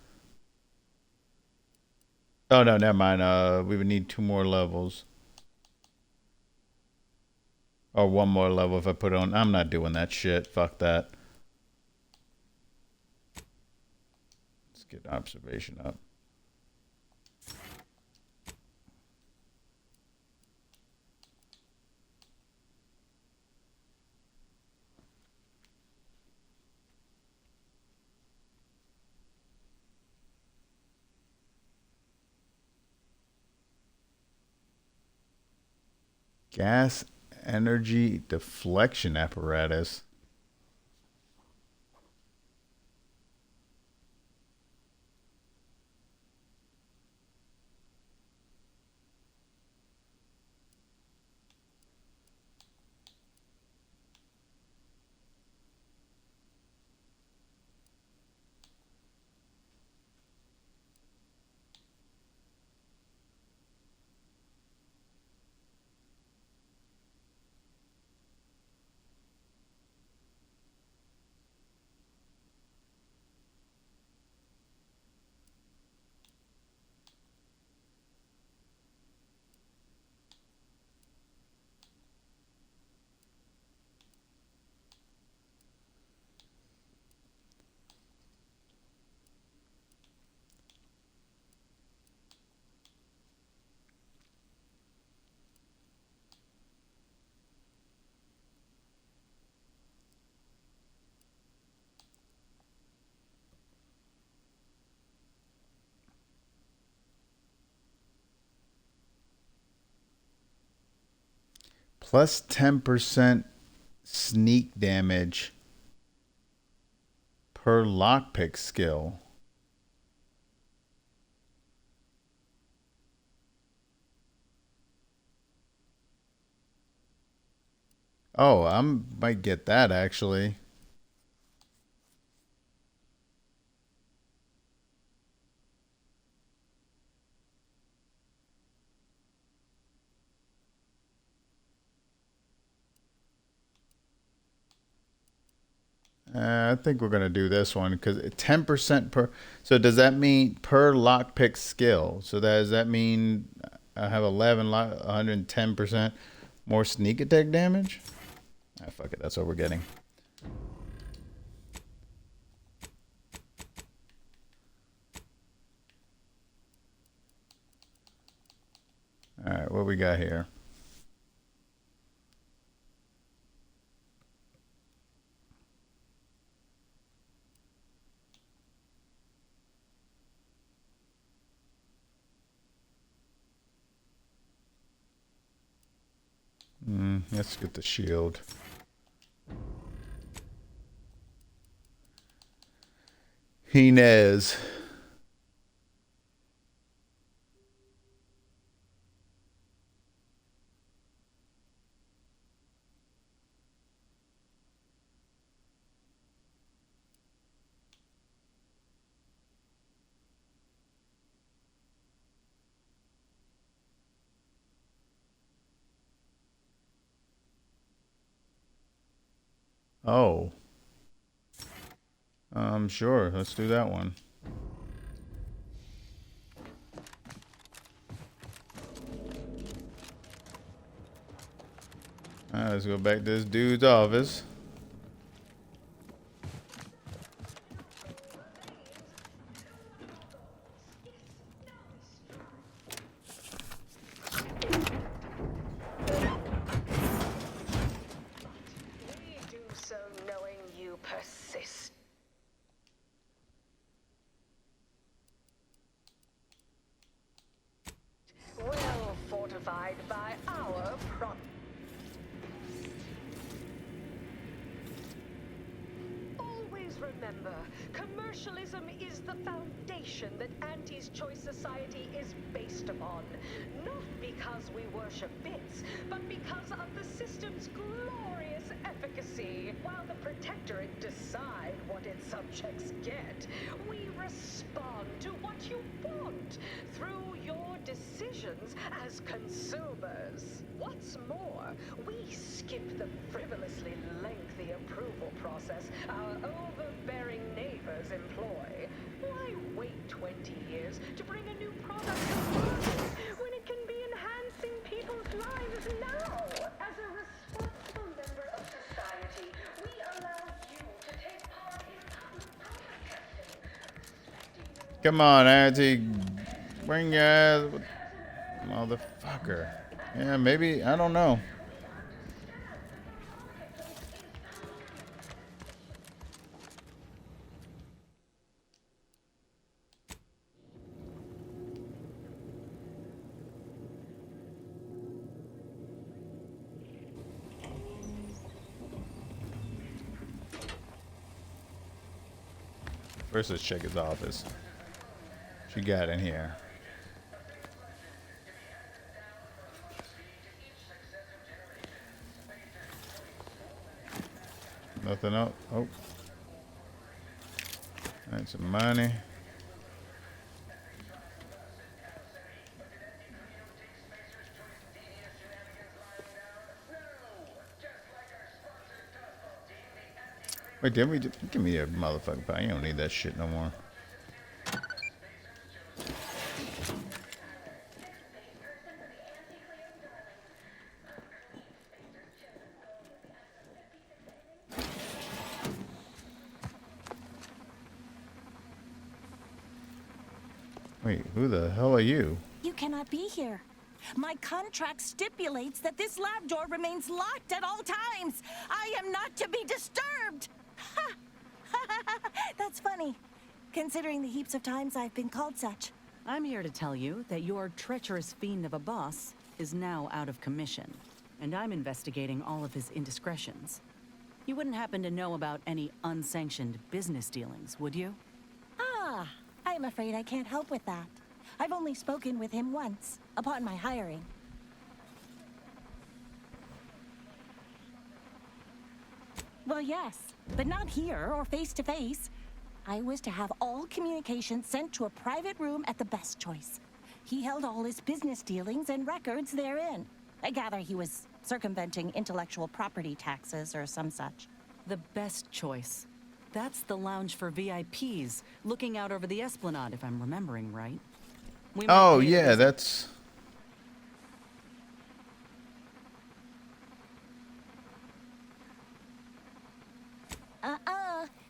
Oh no, never mind. We would need 2 more levels. Or 1 more level if I put it on. I'm not doing that shit. Fuck that. Let's get observation up. Gas energy deflection apparatus. Plus 10% sneak damage per lockpick skill. Oh, I might get that actually. I think we're going to do this one because 10% per. So does that mean per lockpick skill? So does that mean I have 110% more sneak attack damage? Ah, fuck it. That's what we're getting. All right, what we got here? Let's get the shield. Inez. Oh. Sure. Let's do that one. All right, let's go back to this dude's office. Remember, commercialism is the foundation that Auntie's Choice Society is based upon. Not because we worship bits, but because of the system's glorious efficacy. efficacy. While the Protectorate decide what its subjects get, we respond to what you want through your decisions as consumers. What's more, we skip the frivolously lengthy approval process our overbearing neighbors employ. Why wait 20 years to bring a new product to market when it can be enhancing people's lives now? As a responsible member of society, we allow you to take part in public product testing. Come on, Auntie. Bring your ass. Motherfucker. Yeah, maybe. I don't know. First, let's check his office. What you got in here? Nothing else. Oh. That's some money. Wait, didn't we give me a motherfucking pie? You don't need that shit no more. Wait, who the hell are you? You cannot be here. My contract stipulates that this lab door remains locked at all times. I am not to be disturbed. Ha! That's funny, considering the heaps of times I've been called such. I'm here to tell you that your treacherous fiend of a boss is now out of commission, and I'm investigating all of his indiscretions. You wouldn't happen to know about any unsanctioned business dealings, would you? Ah, I'm afraid I can't help with that. I've only spoken with him once, upon my hiring. Well, yes, but not here or face to face. I was to have all communications sent to a private room at the Best Choice. He held all his business dealings and records therein. I gather he was circumventing intellectual property taxes or some such. The Best Choice. That's the lounge for VIPs, looking out over the Esplanade, if I'm remembering right. Oh, yeah, that's...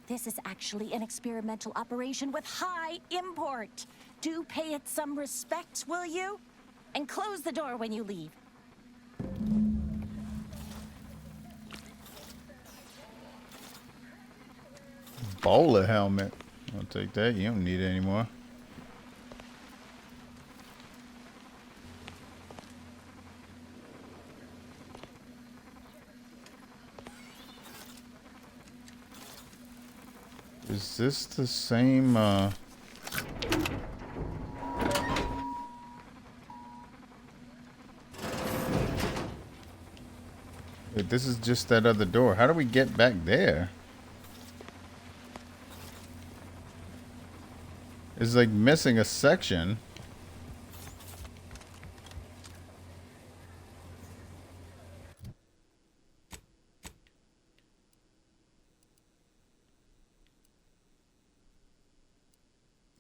This is actually an experimental operation with high import. Do pay it some respect, will you? And close the door when you leave. Bowler helmet. I'll take that. You don't need it anymore. Is this the same, Wait, this is just that other door. How do we get back there? It's like missing a section.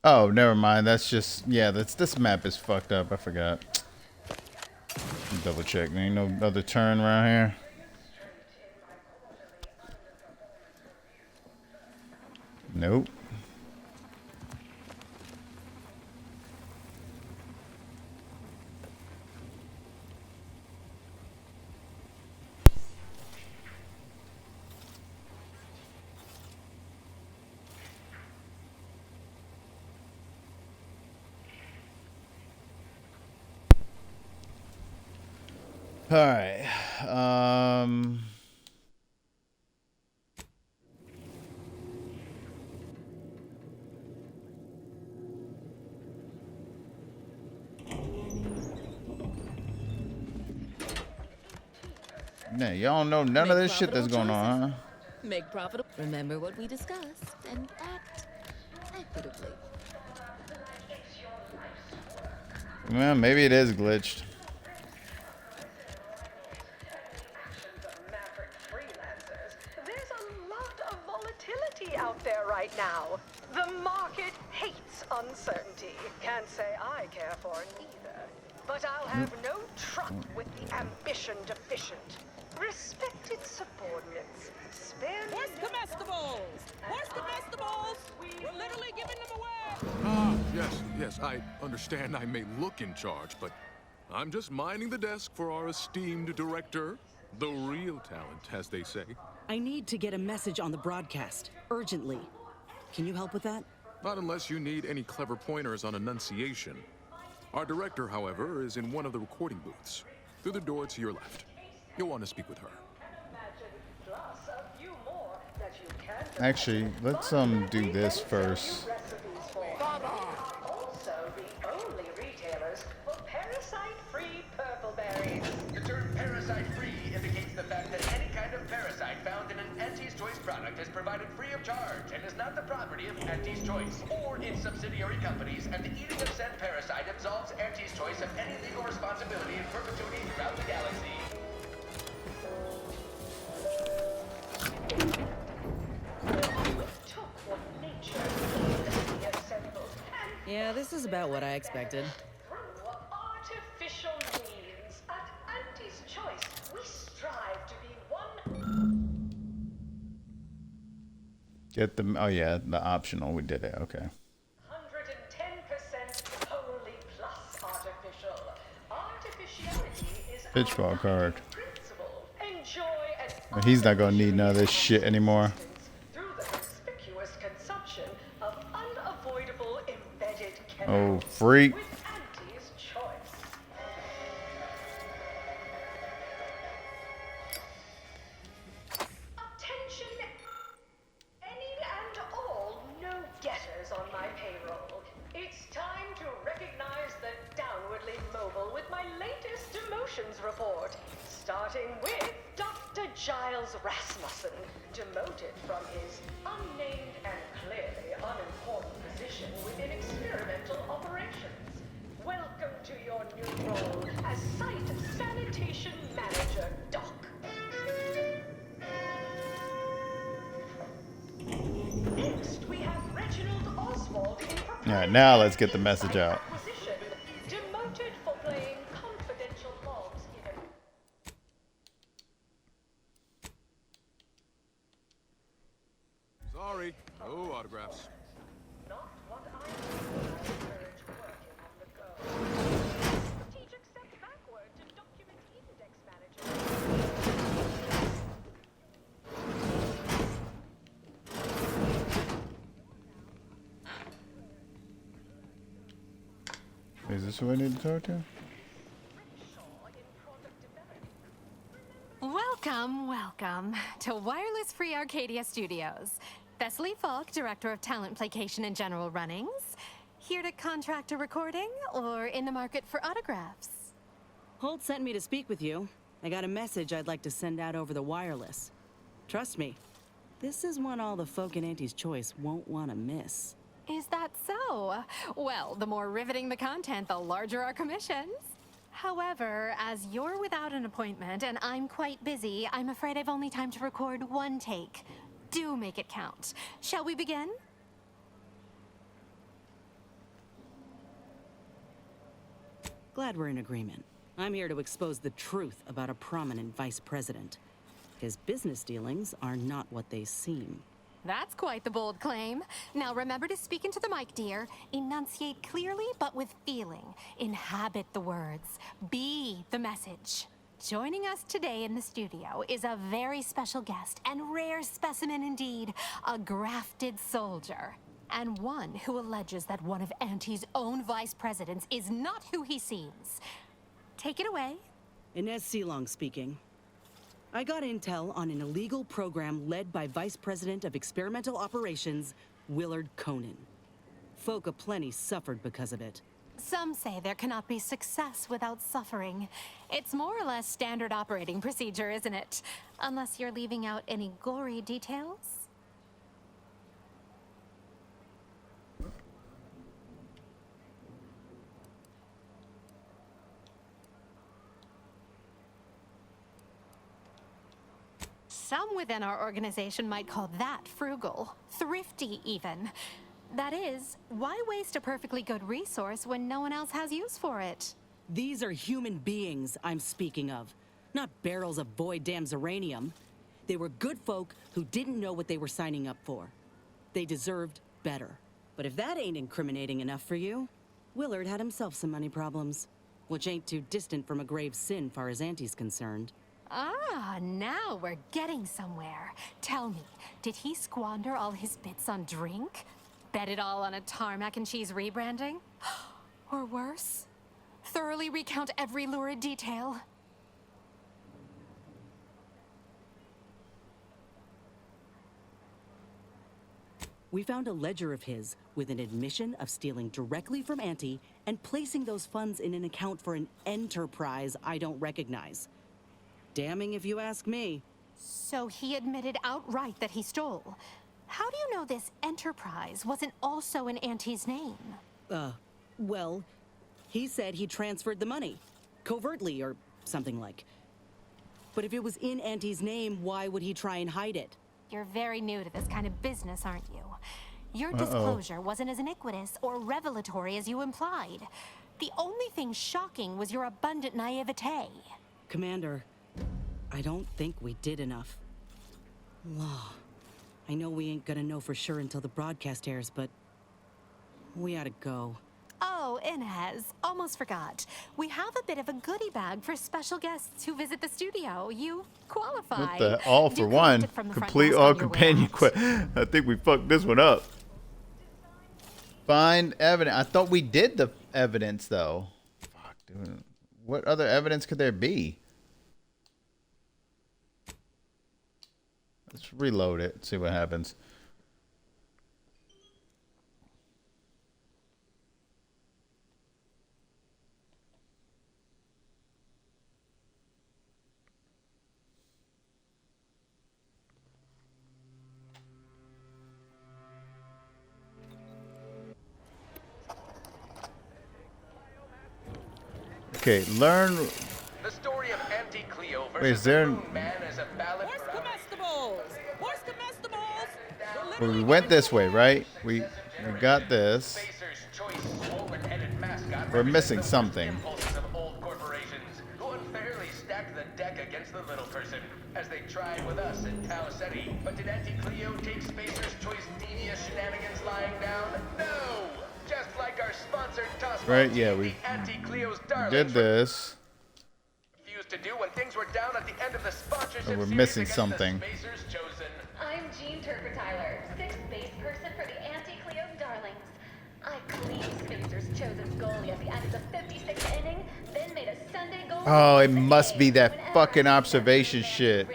Oh, never mind. That's just, yeah, this map is fucked up. I forgot. Double check. There ain't no other turn around here. Nope. All right. Yeah, y'all know none of this shit that's going on, huh? Make profitable. Remember what we discussed and act equitably. Well, maybe it is glitched. There's a lot of volatility out there right now. The market hates uncertainty. Can't say I care for it either. But I'll have no truck with the ambition deficient. Respected subordinates. Spare me. Where's comestibles? Where's comestibles? We're literally giving them away. Ah, yes, I understand I may look in charge, but I'm just minding the desk for our esteemed director. The real talent, as they say. I need to get a message on the broadcast, urgently. Can you help with that? Not unless you need any clever pointers on enunciation. Our director, however, is in one of the recording booths. Through the door to your left. You'll want to speak with her. Actually, let's do this first. Also the only retailers for parasite-free purple berries. The term parasite-free indicates the fact that any kind of parasite found in an Auntie's Choice product is provided free of charge and is not the property of Auntie's Choice or its subsidiary companies, and the eating of said parasite absolves Auntie's Choice of any legal responsibility in perpetuity throughout the galaxy. Yeah, this is about what I expected. Artificial means. At Auntie's Choice, we strive to be one. Get the, oh yeah, the optional, we did it, okay. 110% wholly plus artificial. Artificiality is Pitchball card. principle. Enjoy and But he's not gonna need none of this shit anymore. through the conspicuous consumption of unavoidable embedded Oh, freak. with Auntie's Choice. Attention, any and all no-getters on my payroll. It's time to recognize the downwardly mobile with my latest emotions report. Starting with Dr. Giles Rasmussen, demoted from his unnamed and clearly unimportant position within experimental operations. Welcome to your new role as Site Sanitation Manager, Doc. Next, we have Reginald Oswald in Alright, now let's get the message out. acquisition, demoted for playing confidential logs in a Sorry, no autographs. not what I encourage working on the go. Strategic step backward to document index manager. Is this who I need to talk to? Welcome to Wireless Free Arcadia Studios. Thessaly Falk, Director of Talent Placation and General Runnings. Here to contract a recording or in the market for autographs? Holt sent me to speak with you. I got a message I'd like to send out over the wireless. Trust me, this is one all the folk in Auntie's Choice won't want to miss. Is that so? Well, the more riveting the content, the larger our commissions. However, as you're without an appointment and I'm quite busy, I'm afraid I've only time to record one take. Do make it count. Shall we begin? Glad we're in agreement. I'm here to expose the truth about a prominent vice president. His business dealings are not what they seem. That's quite the bold claim. Now remember to speak into the mic, dear. Enunciate clearly, but with feeling. Inhabit the words. Be the message. Joining us today in the studio is a very special guest and rare specimen indeed, a grafted soldier. And one who alleges that one of Auntie's own vice presidents is not who he seems. Take it away. Inez Seelong speaking. I got intel on an illegal program led by Vice President of Experimental Operations, Willard Conan. Folk aplenty suffered because of it. Some say there cannot be success without suffering. It's more or less standard operating procedure, isn't it? Unless you're leaving out any gory details. Some within our organization might call that frugal, thrifty even. That is, why waste a perfectly good resource when no one else has use for it? These are human beings I'm speaking of, not barrels of void damn uranium. They were good folk who didn't know what they were signing up for. They deserved better. But if that ain't incriminating enough for you, Willard had himself some money problems, which ain't too distant from a grave sin far as Auntie's concerned. Ah, now we're getting somewhere. Tell me, did he squander all his bits on drink? Bet it all on a tarmac and cheese rebranding? Or worse? Thoroughly recount every lurid detail? We found a ledger of his with an admission of stealing directly from Auntie and placing those funds in an account for an enterprise I don't recognize. Damning if you ask me. So he admitted outright that he stole. How do you know this enterprise wasn't also in Auntie's name? Well, he said he transferred the money. Covertly or something like. But if it was in Auntie's name, why would he try and hide it? You're very new to this kind of business, aren't you? Your disclosure wasn't as iniquitous or revelatory as you implied. The only thing shocking was your abundant naivete. Commander, I don't think we did enough. Law. I know we ain't gonna know for sure until the broadcast airs, but we ought to go. Oh, Inez, almost forgot. We have a bit of a goodie bag for special guests who visit the studio. You qualify. What the all for one? Complete all companion quest. I think we fucked this one up. Find evidence. I thought we did the evidence though. Fuck, dude. What other evidence could there be? Let's reload it, see what happens. Okay, learn. The story of Auntie Cleo versus Wait, is there? the Moon Man is a ballad Well, we went this way, right? We got this. We're missing something. Who unfairly stacked the deck against the little person, as they tried with us in Tau Ceti. But did Auntie Cleo take Spacer's Choice devious shenanigans lying down? No! Just like our sponsored toss. Right? Yeah, we did this. Refused to do when things were down at the end of the sponsorship. Oh, we're missing something. Spacer's Chosen. I'm Jean Turper-Tyler, sixth base person for the Anti-Cleo Darlings. I cleaned Spacer's Chosen's goalie at the end of the 56th inning, then made a Sunday goal. Oh, it must be that fucking observation shit. I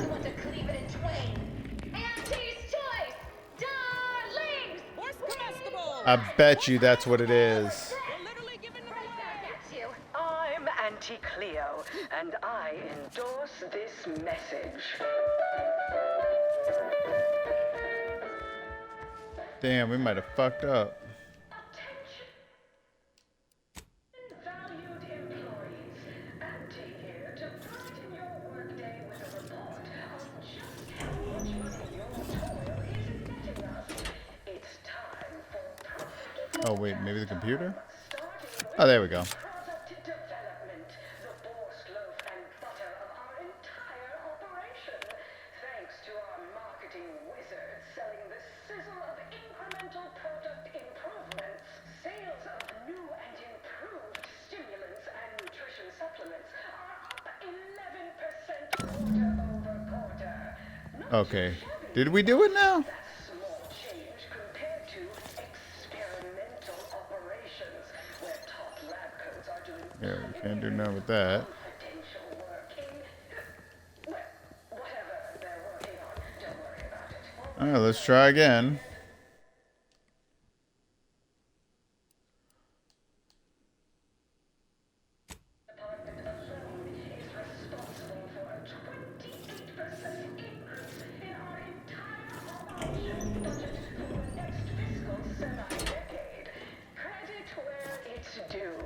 want to cleave it in twain. Auntie's Choice! Darlings! Where's comestible? I bet you that's what it is. I'm Auntie Cleo, and I endorse this message. Damn, we might have fucked up. Valued employees, Auntie here to brighten your workday with a report on just how much money your toil is netting us. It's time for profit. Oh wait, maybe the computer? Oh, there we go. Product development, the borscht loaf and butter of our entire operation. Thanks to our marketing wizards selling the sizzle of incremental product improvements, sales of new and improved stimulants and nutrition supplements are up 11% quarter-over-quarter. Okay. Did we do it now? Small change compared to experimental operations, where top lab coats are doing Yeah, we can't do nothing with that. confidential work in, well, whatever they're working on. Don't worry about it. Alright, let's try again. semi-decade. Credit where it's due.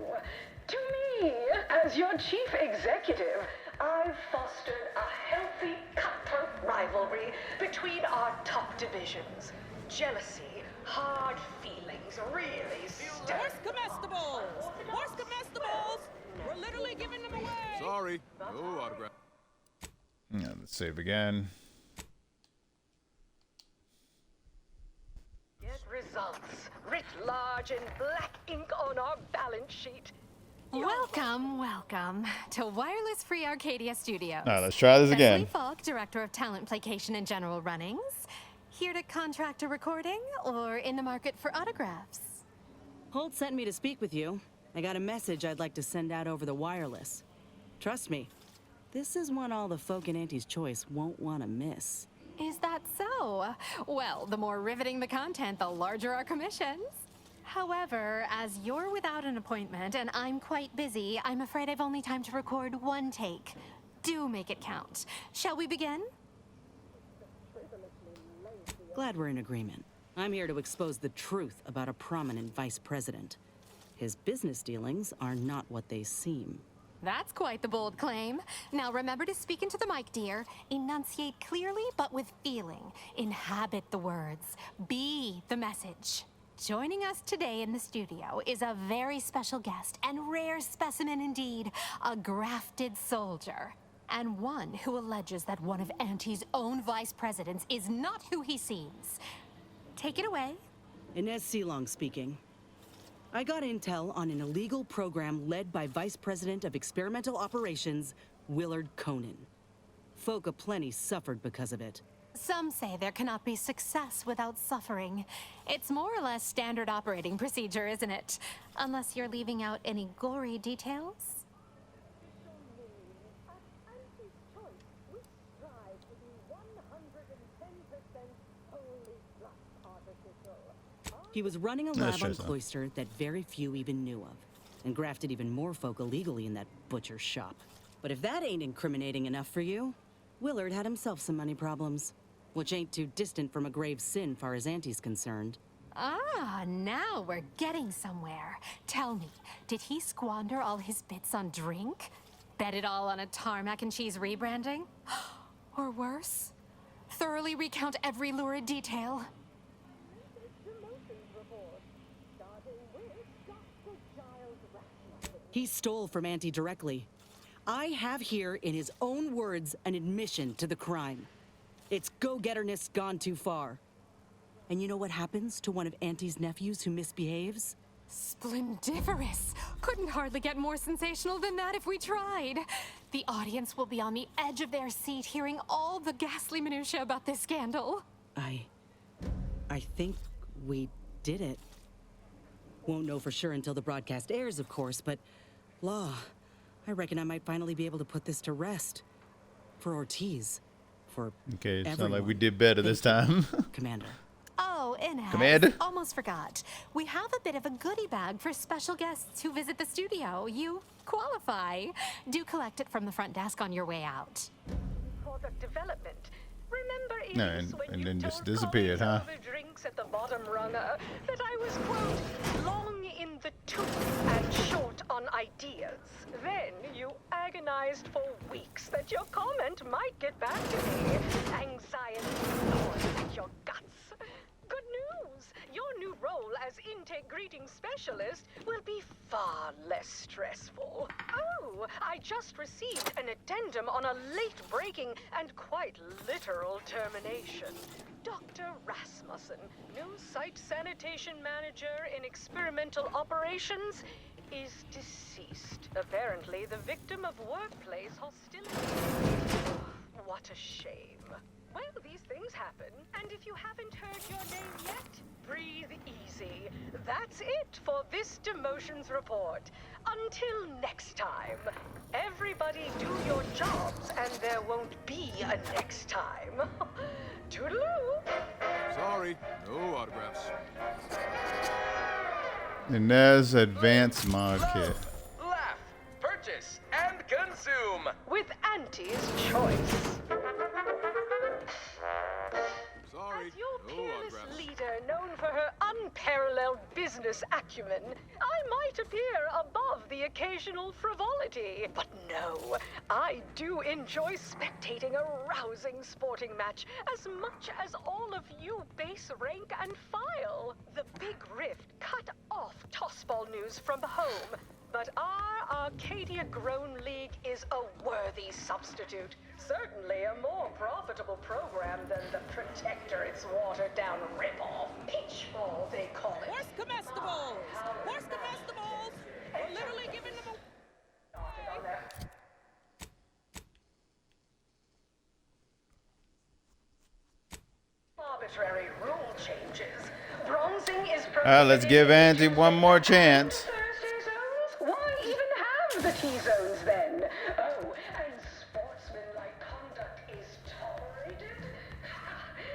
To me, as your chief executive, I've fostered a healthy cutthroat rivalry between our top divisions. Jealousy, hard feelings, really stir. Horse comestibles! Horse comestibles! We're literally giving them away! Sorry, no autograph. Yeah, let's save again. Get results writ large in black ink on our balance sheet. Welcome, welcome to Wireless Free Arcadia Studios. All right, let's try this again. Leslie Falk, Director of Talent Placation and General Runnings. Here to contract a recording or in the market for autographs? Holt sent me to speak with you. I got a message I'd like to send out over the wireless. Trust me, this is one all the folk in Auntie's Choice won't want to miss. Is that so? Well, the more riveting the content, the larger our commissions. However, as you're without an appointment and I'm quite busy, I'm afraid I've only time to record one take. Do make it count. Shall we begin? Glad we're in agreement. I'm here to expose the truth about a prominent vice president. His business dealings are not what they seem. That's quite the bold claim. Now remember to speak into the mic, dear. Enunciate clearly but with feeling. Inhabit the words. Be the message. Joining us today in the studio is a very special guest and rare specimen indeed, a grafted soldier. And one who alleges that one of Auntie's own vice presidents is not who he seems. Take it away. Inez Seelong speaking. I got intel on an illegal program led by Vice President of Experimental Operations, Willard Conan. Folk aplenty suffered because of it. Some say there cannot be success without suffering. It's more or less standard operating procedure, isn't it? Unless you're leaving out any gory details. He was running a lab on Cloister that very few even knew of, and grafted even more folk illegally in that butcher shop. But if that ain't incriminating enough for you, Willard had himself some money problems, which ain't too distant from a grave sin far as Auntie's concerned. Ah, now we're getting somewhere. Tell me, did he squander all his bits on drink? Bet it all on a tarmac and cheese rebranding? Or worse? Thoroughly recount every lurid detail? He stole from Auntie directly. I have here, in his own words, an admission to the crime. It's go-getterness gone too far. And you know what happens to one of Auntie's nephews who misbehaves? Splendiferous! Couldn't hardly get more sensational than that if we tried. The audience will be on the edge of their seat hearing all the ghastly minutiae about this scandal. I think we did it. Won't know for sure until the broadcast airs, of course, but Law, I reckon I might finally be able to put this to rest. For Ortiz. For okay, it sounds everyone. like we did better this time. Commander. Oh, Inez. Commander? Almost forgot. We have a bit of a goodie bag for special guests who visit the studio. You qualify. Do collect it from the front desk on your way out. Product development. Remember, No, Elise, when and you then told just disappeared, huh? colleagues over drinks at the bottom runner that I was, quote, long in the tooth and short on ideas. Then you agonized for weeks that your comment might get back to me. Anxiety gnawing at your guts. Good news! Your new role as intake greeting specialist will be far less stressful. Oh, I just received an addendum on a late-breaking and quite literal termination. Dr. Rasmussen, new site sanitation manager in experimental operations, is deceased. Apparently the victim of workplace hostility. What a shame. Well, these things happen, and if you haven't heard your name yet, breathe easy. That's it for this demotions report. Until next time, everybody do your jobs, and there won't be a next time. Toodaloo! Sorry, no autographs. Inez Advanced Mod Kit. Laugh, purchase, and consume with Auntie's Choice. Sorry, As your no peerless autographs. leader, known for her unparalleled business acumen, I might appear above the occasional frivolity. But no, I do enjoy spectating a rousing sporting match as much as all of you base rank and file. The Big Rift cut off tossball news from home, but our Arcadia Grown League is a worthy substitute. Certainly a more profitable program than the Protector, its watered-down ripoff. Pitchball, they call it. Horse comestibles! Horse comestibles! We're literally giving them away. Arbitrary rule changes. Bronzing is Let's give Auntie one more chance. Thursday zones? Why even have the T-zones then? Oh, and sportsmanlike conduct is tolerated?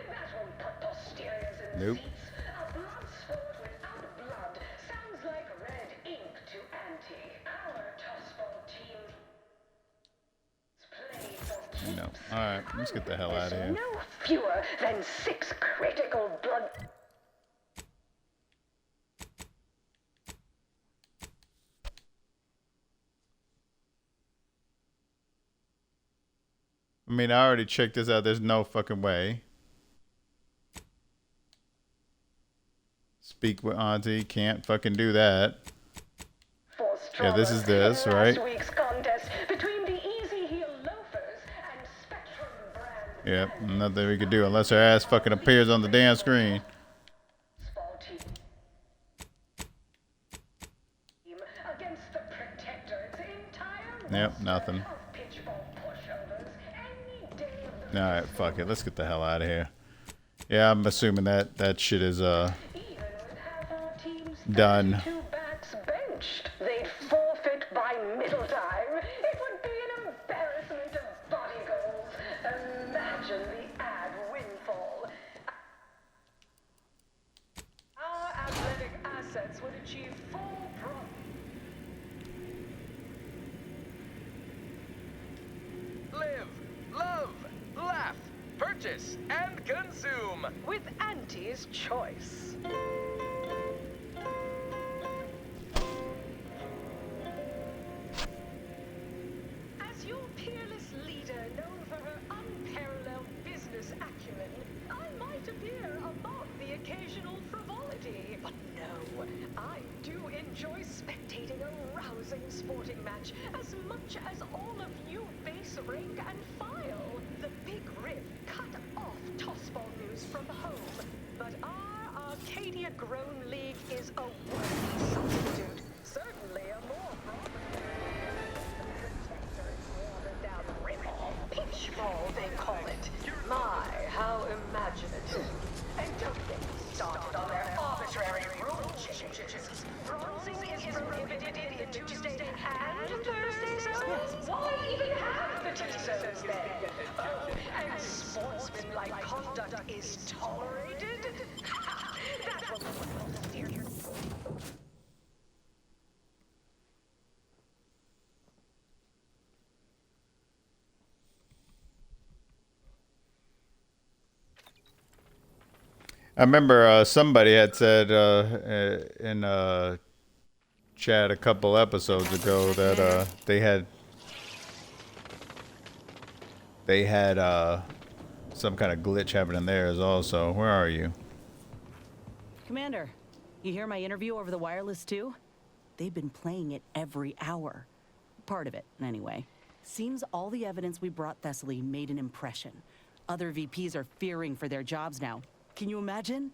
That won't put posteriors in Nope. seats. A blood sport without blood sounds like red ink to Auntie. Our tossball team play for keeps. No. All right, let's get the hell out of here. No fewer than 6 critical blood... I mean, I already checked this out. There's no fucking way. Speak with Auntie. Can't fucking do that. Yeah, this is this, right? Last week's contest between the Easy Heel Loafers and Spectrum brand. Yep, nothing we could do unless her ass fucking appears on the damn screen. Against the Protector, its entire Yep, nothing. Alright, fuck it. Let's get the hell out of here. Yeah, I'm assuming that that shit is done. Two backs benched, they'd forfeit by middle time. It would be an embarrassment of body goals. Imagine the ad windfall. Our athletic assets would achieve full profit. Live, love, laugh, purchase, and consume. With Auntie's choice. As your peerless leader, known for her unparalleled business acumen, I might appear above the occasional frivolity. But no, I do enjoy spectating a rousing sporting match as much as all of you base rank and file. The Big Rift cut off tossball news from home, but our Arcadia Grown League is a worthy substitute. Certainly a more watered-down rip-off. Pitchball, they call it. My, how imaginative. And don't get me started on their arbitrary rule changes. Bronzing is prohibited in the Tuesday and Thursday zones. Why even have the T-zones then? Oh, and sportsmanlike conduct is tolerated? That will put posterior. I remember somebody had said in chat a couple episodes ago that they had some kind of glitch happening there as also. Where are you? Commander, you hear my interview over the wireless too? They've been playing it every hour. Part of it, anyway. Seems all the evidence we brought Thessaly made an impression. Other VPs are fearing for their jobs now. Can you imagine?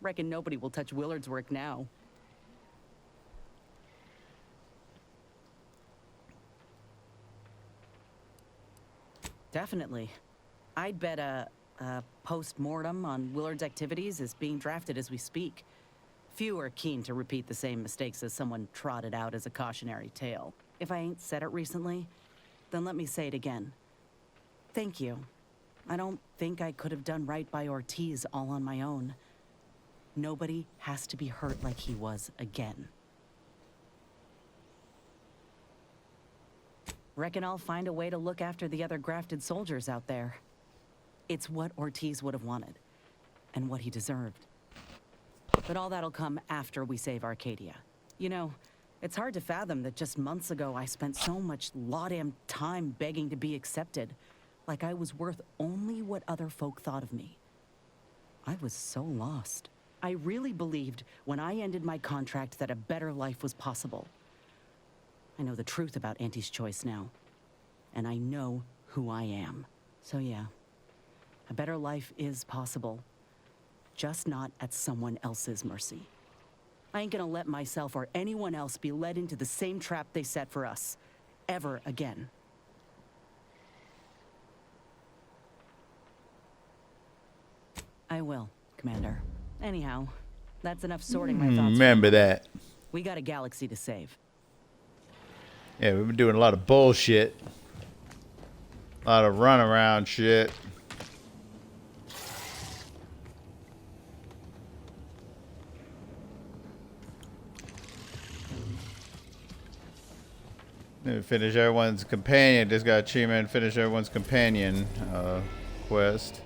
Reckon nobody will touch Willard's work now. Definitely. I'd bet a post-mortem on Willard's activities is being drafted as we speak. Few are keen to repeat the same mistakes as someone trotted out as a cautionary tale. If I ain't said it recently, then let me say it again. Thank you. I don't think I could have done right by Ortiz all on my own. Nobody has to be hurt like he was again. Reckon I'll find a way to look after the other grafted soldiers out there. It's what Ortiz would have wanted, and what he deserved. But all that'll come after we save Arcadia. You know, it's hard to fathom that just months ago I spent so much law-damn time begging to be accepted. Like I was worth only what other folk thought of me. I was so lost. I really believed when I ended my contract that a better life was possible. I know the truth about Auntie's Choice now. And I know who I am. So yeah, a better life is possible. Just not at someone else's mercy. I ain't gonna let myself or anyone else be led into the same trap they set for us. Ever again. I will, Commander. Anyhow, that's enough sorting my thoughts. Remember that. We got a galaxy to save. Yeah, we've been doing a lot of bullshit. A lot of runaround shit. Finish everyone's companion. This got achievement. Finish everyone's companion quest.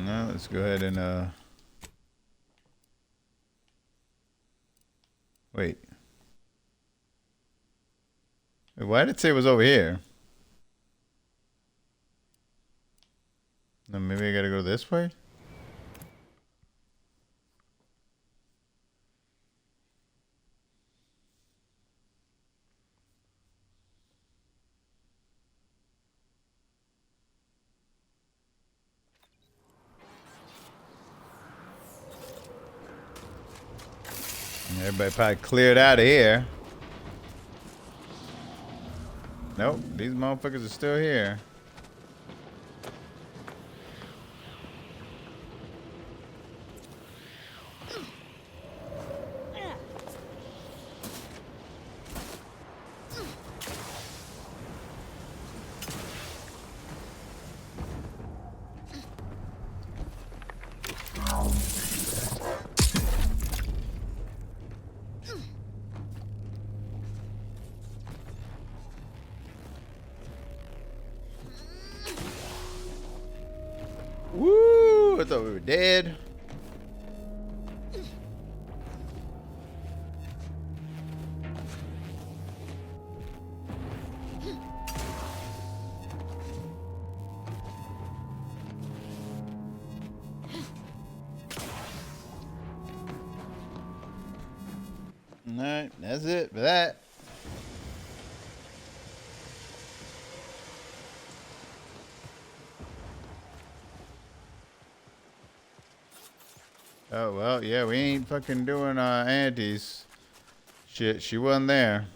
No, let's go ahead and wait. Why did it say it was over here? No, maybe I gotta go this way? Everybody probably cleared out of here. Nope, these motherfuckers are still here. Woo! I thought we were dead. Alright, that's it for that. Oh, well, yeah, we ain't fucking doing Auntie's shit. She wasn't there.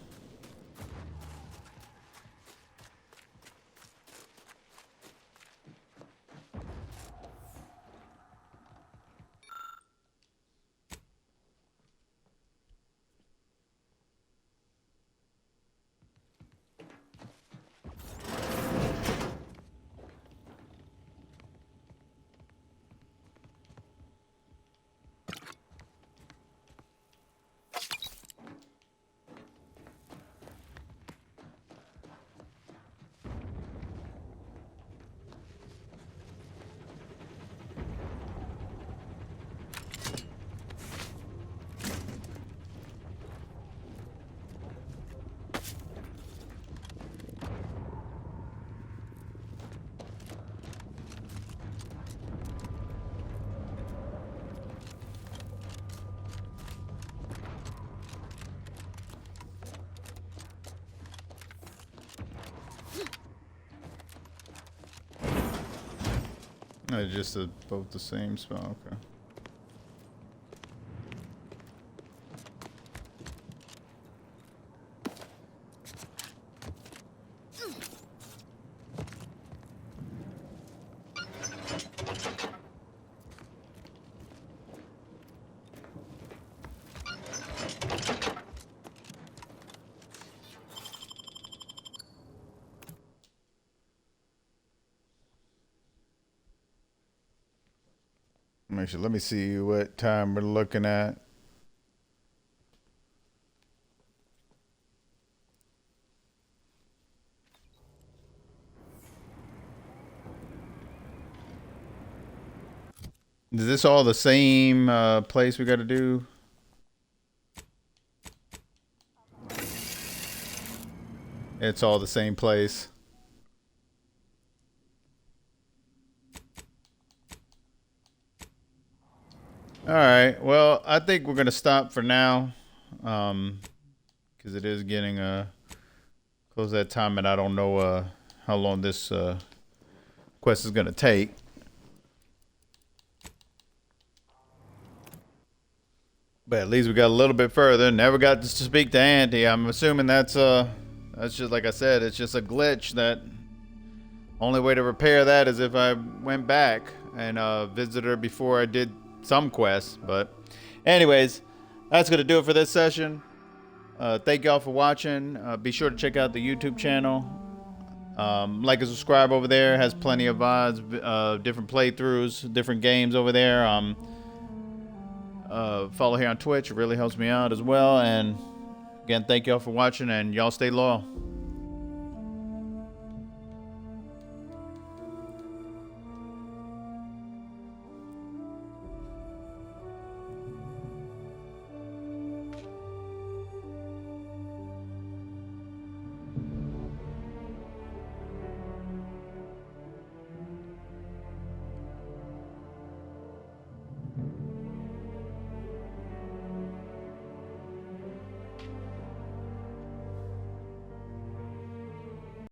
Just both the same spell. Okay. Let me see what time we're looking at. Is this all the same place we got to do? It's all the same place. All right. Well, I think we're gonna stop for now, because it is getting close to that time, and I don't know how long this quest is gonna take. But at least we got a little bit further. Never got to speak to Auntie. I'm assuming that's just like I said. It's just a glitch. That only way to repair that is if I went back and visited her before I did some quests. But anyways, that's gonna do it for this session. Thank y'all for watching. Be sure to check out the YouTube channel. Like and subscribe over there. It has plenty of VODs, different playthroughs, different games over there. Follow here on Twitch. It really helps me out as well. And again, thank y'all for watching, and y'all stay loyal.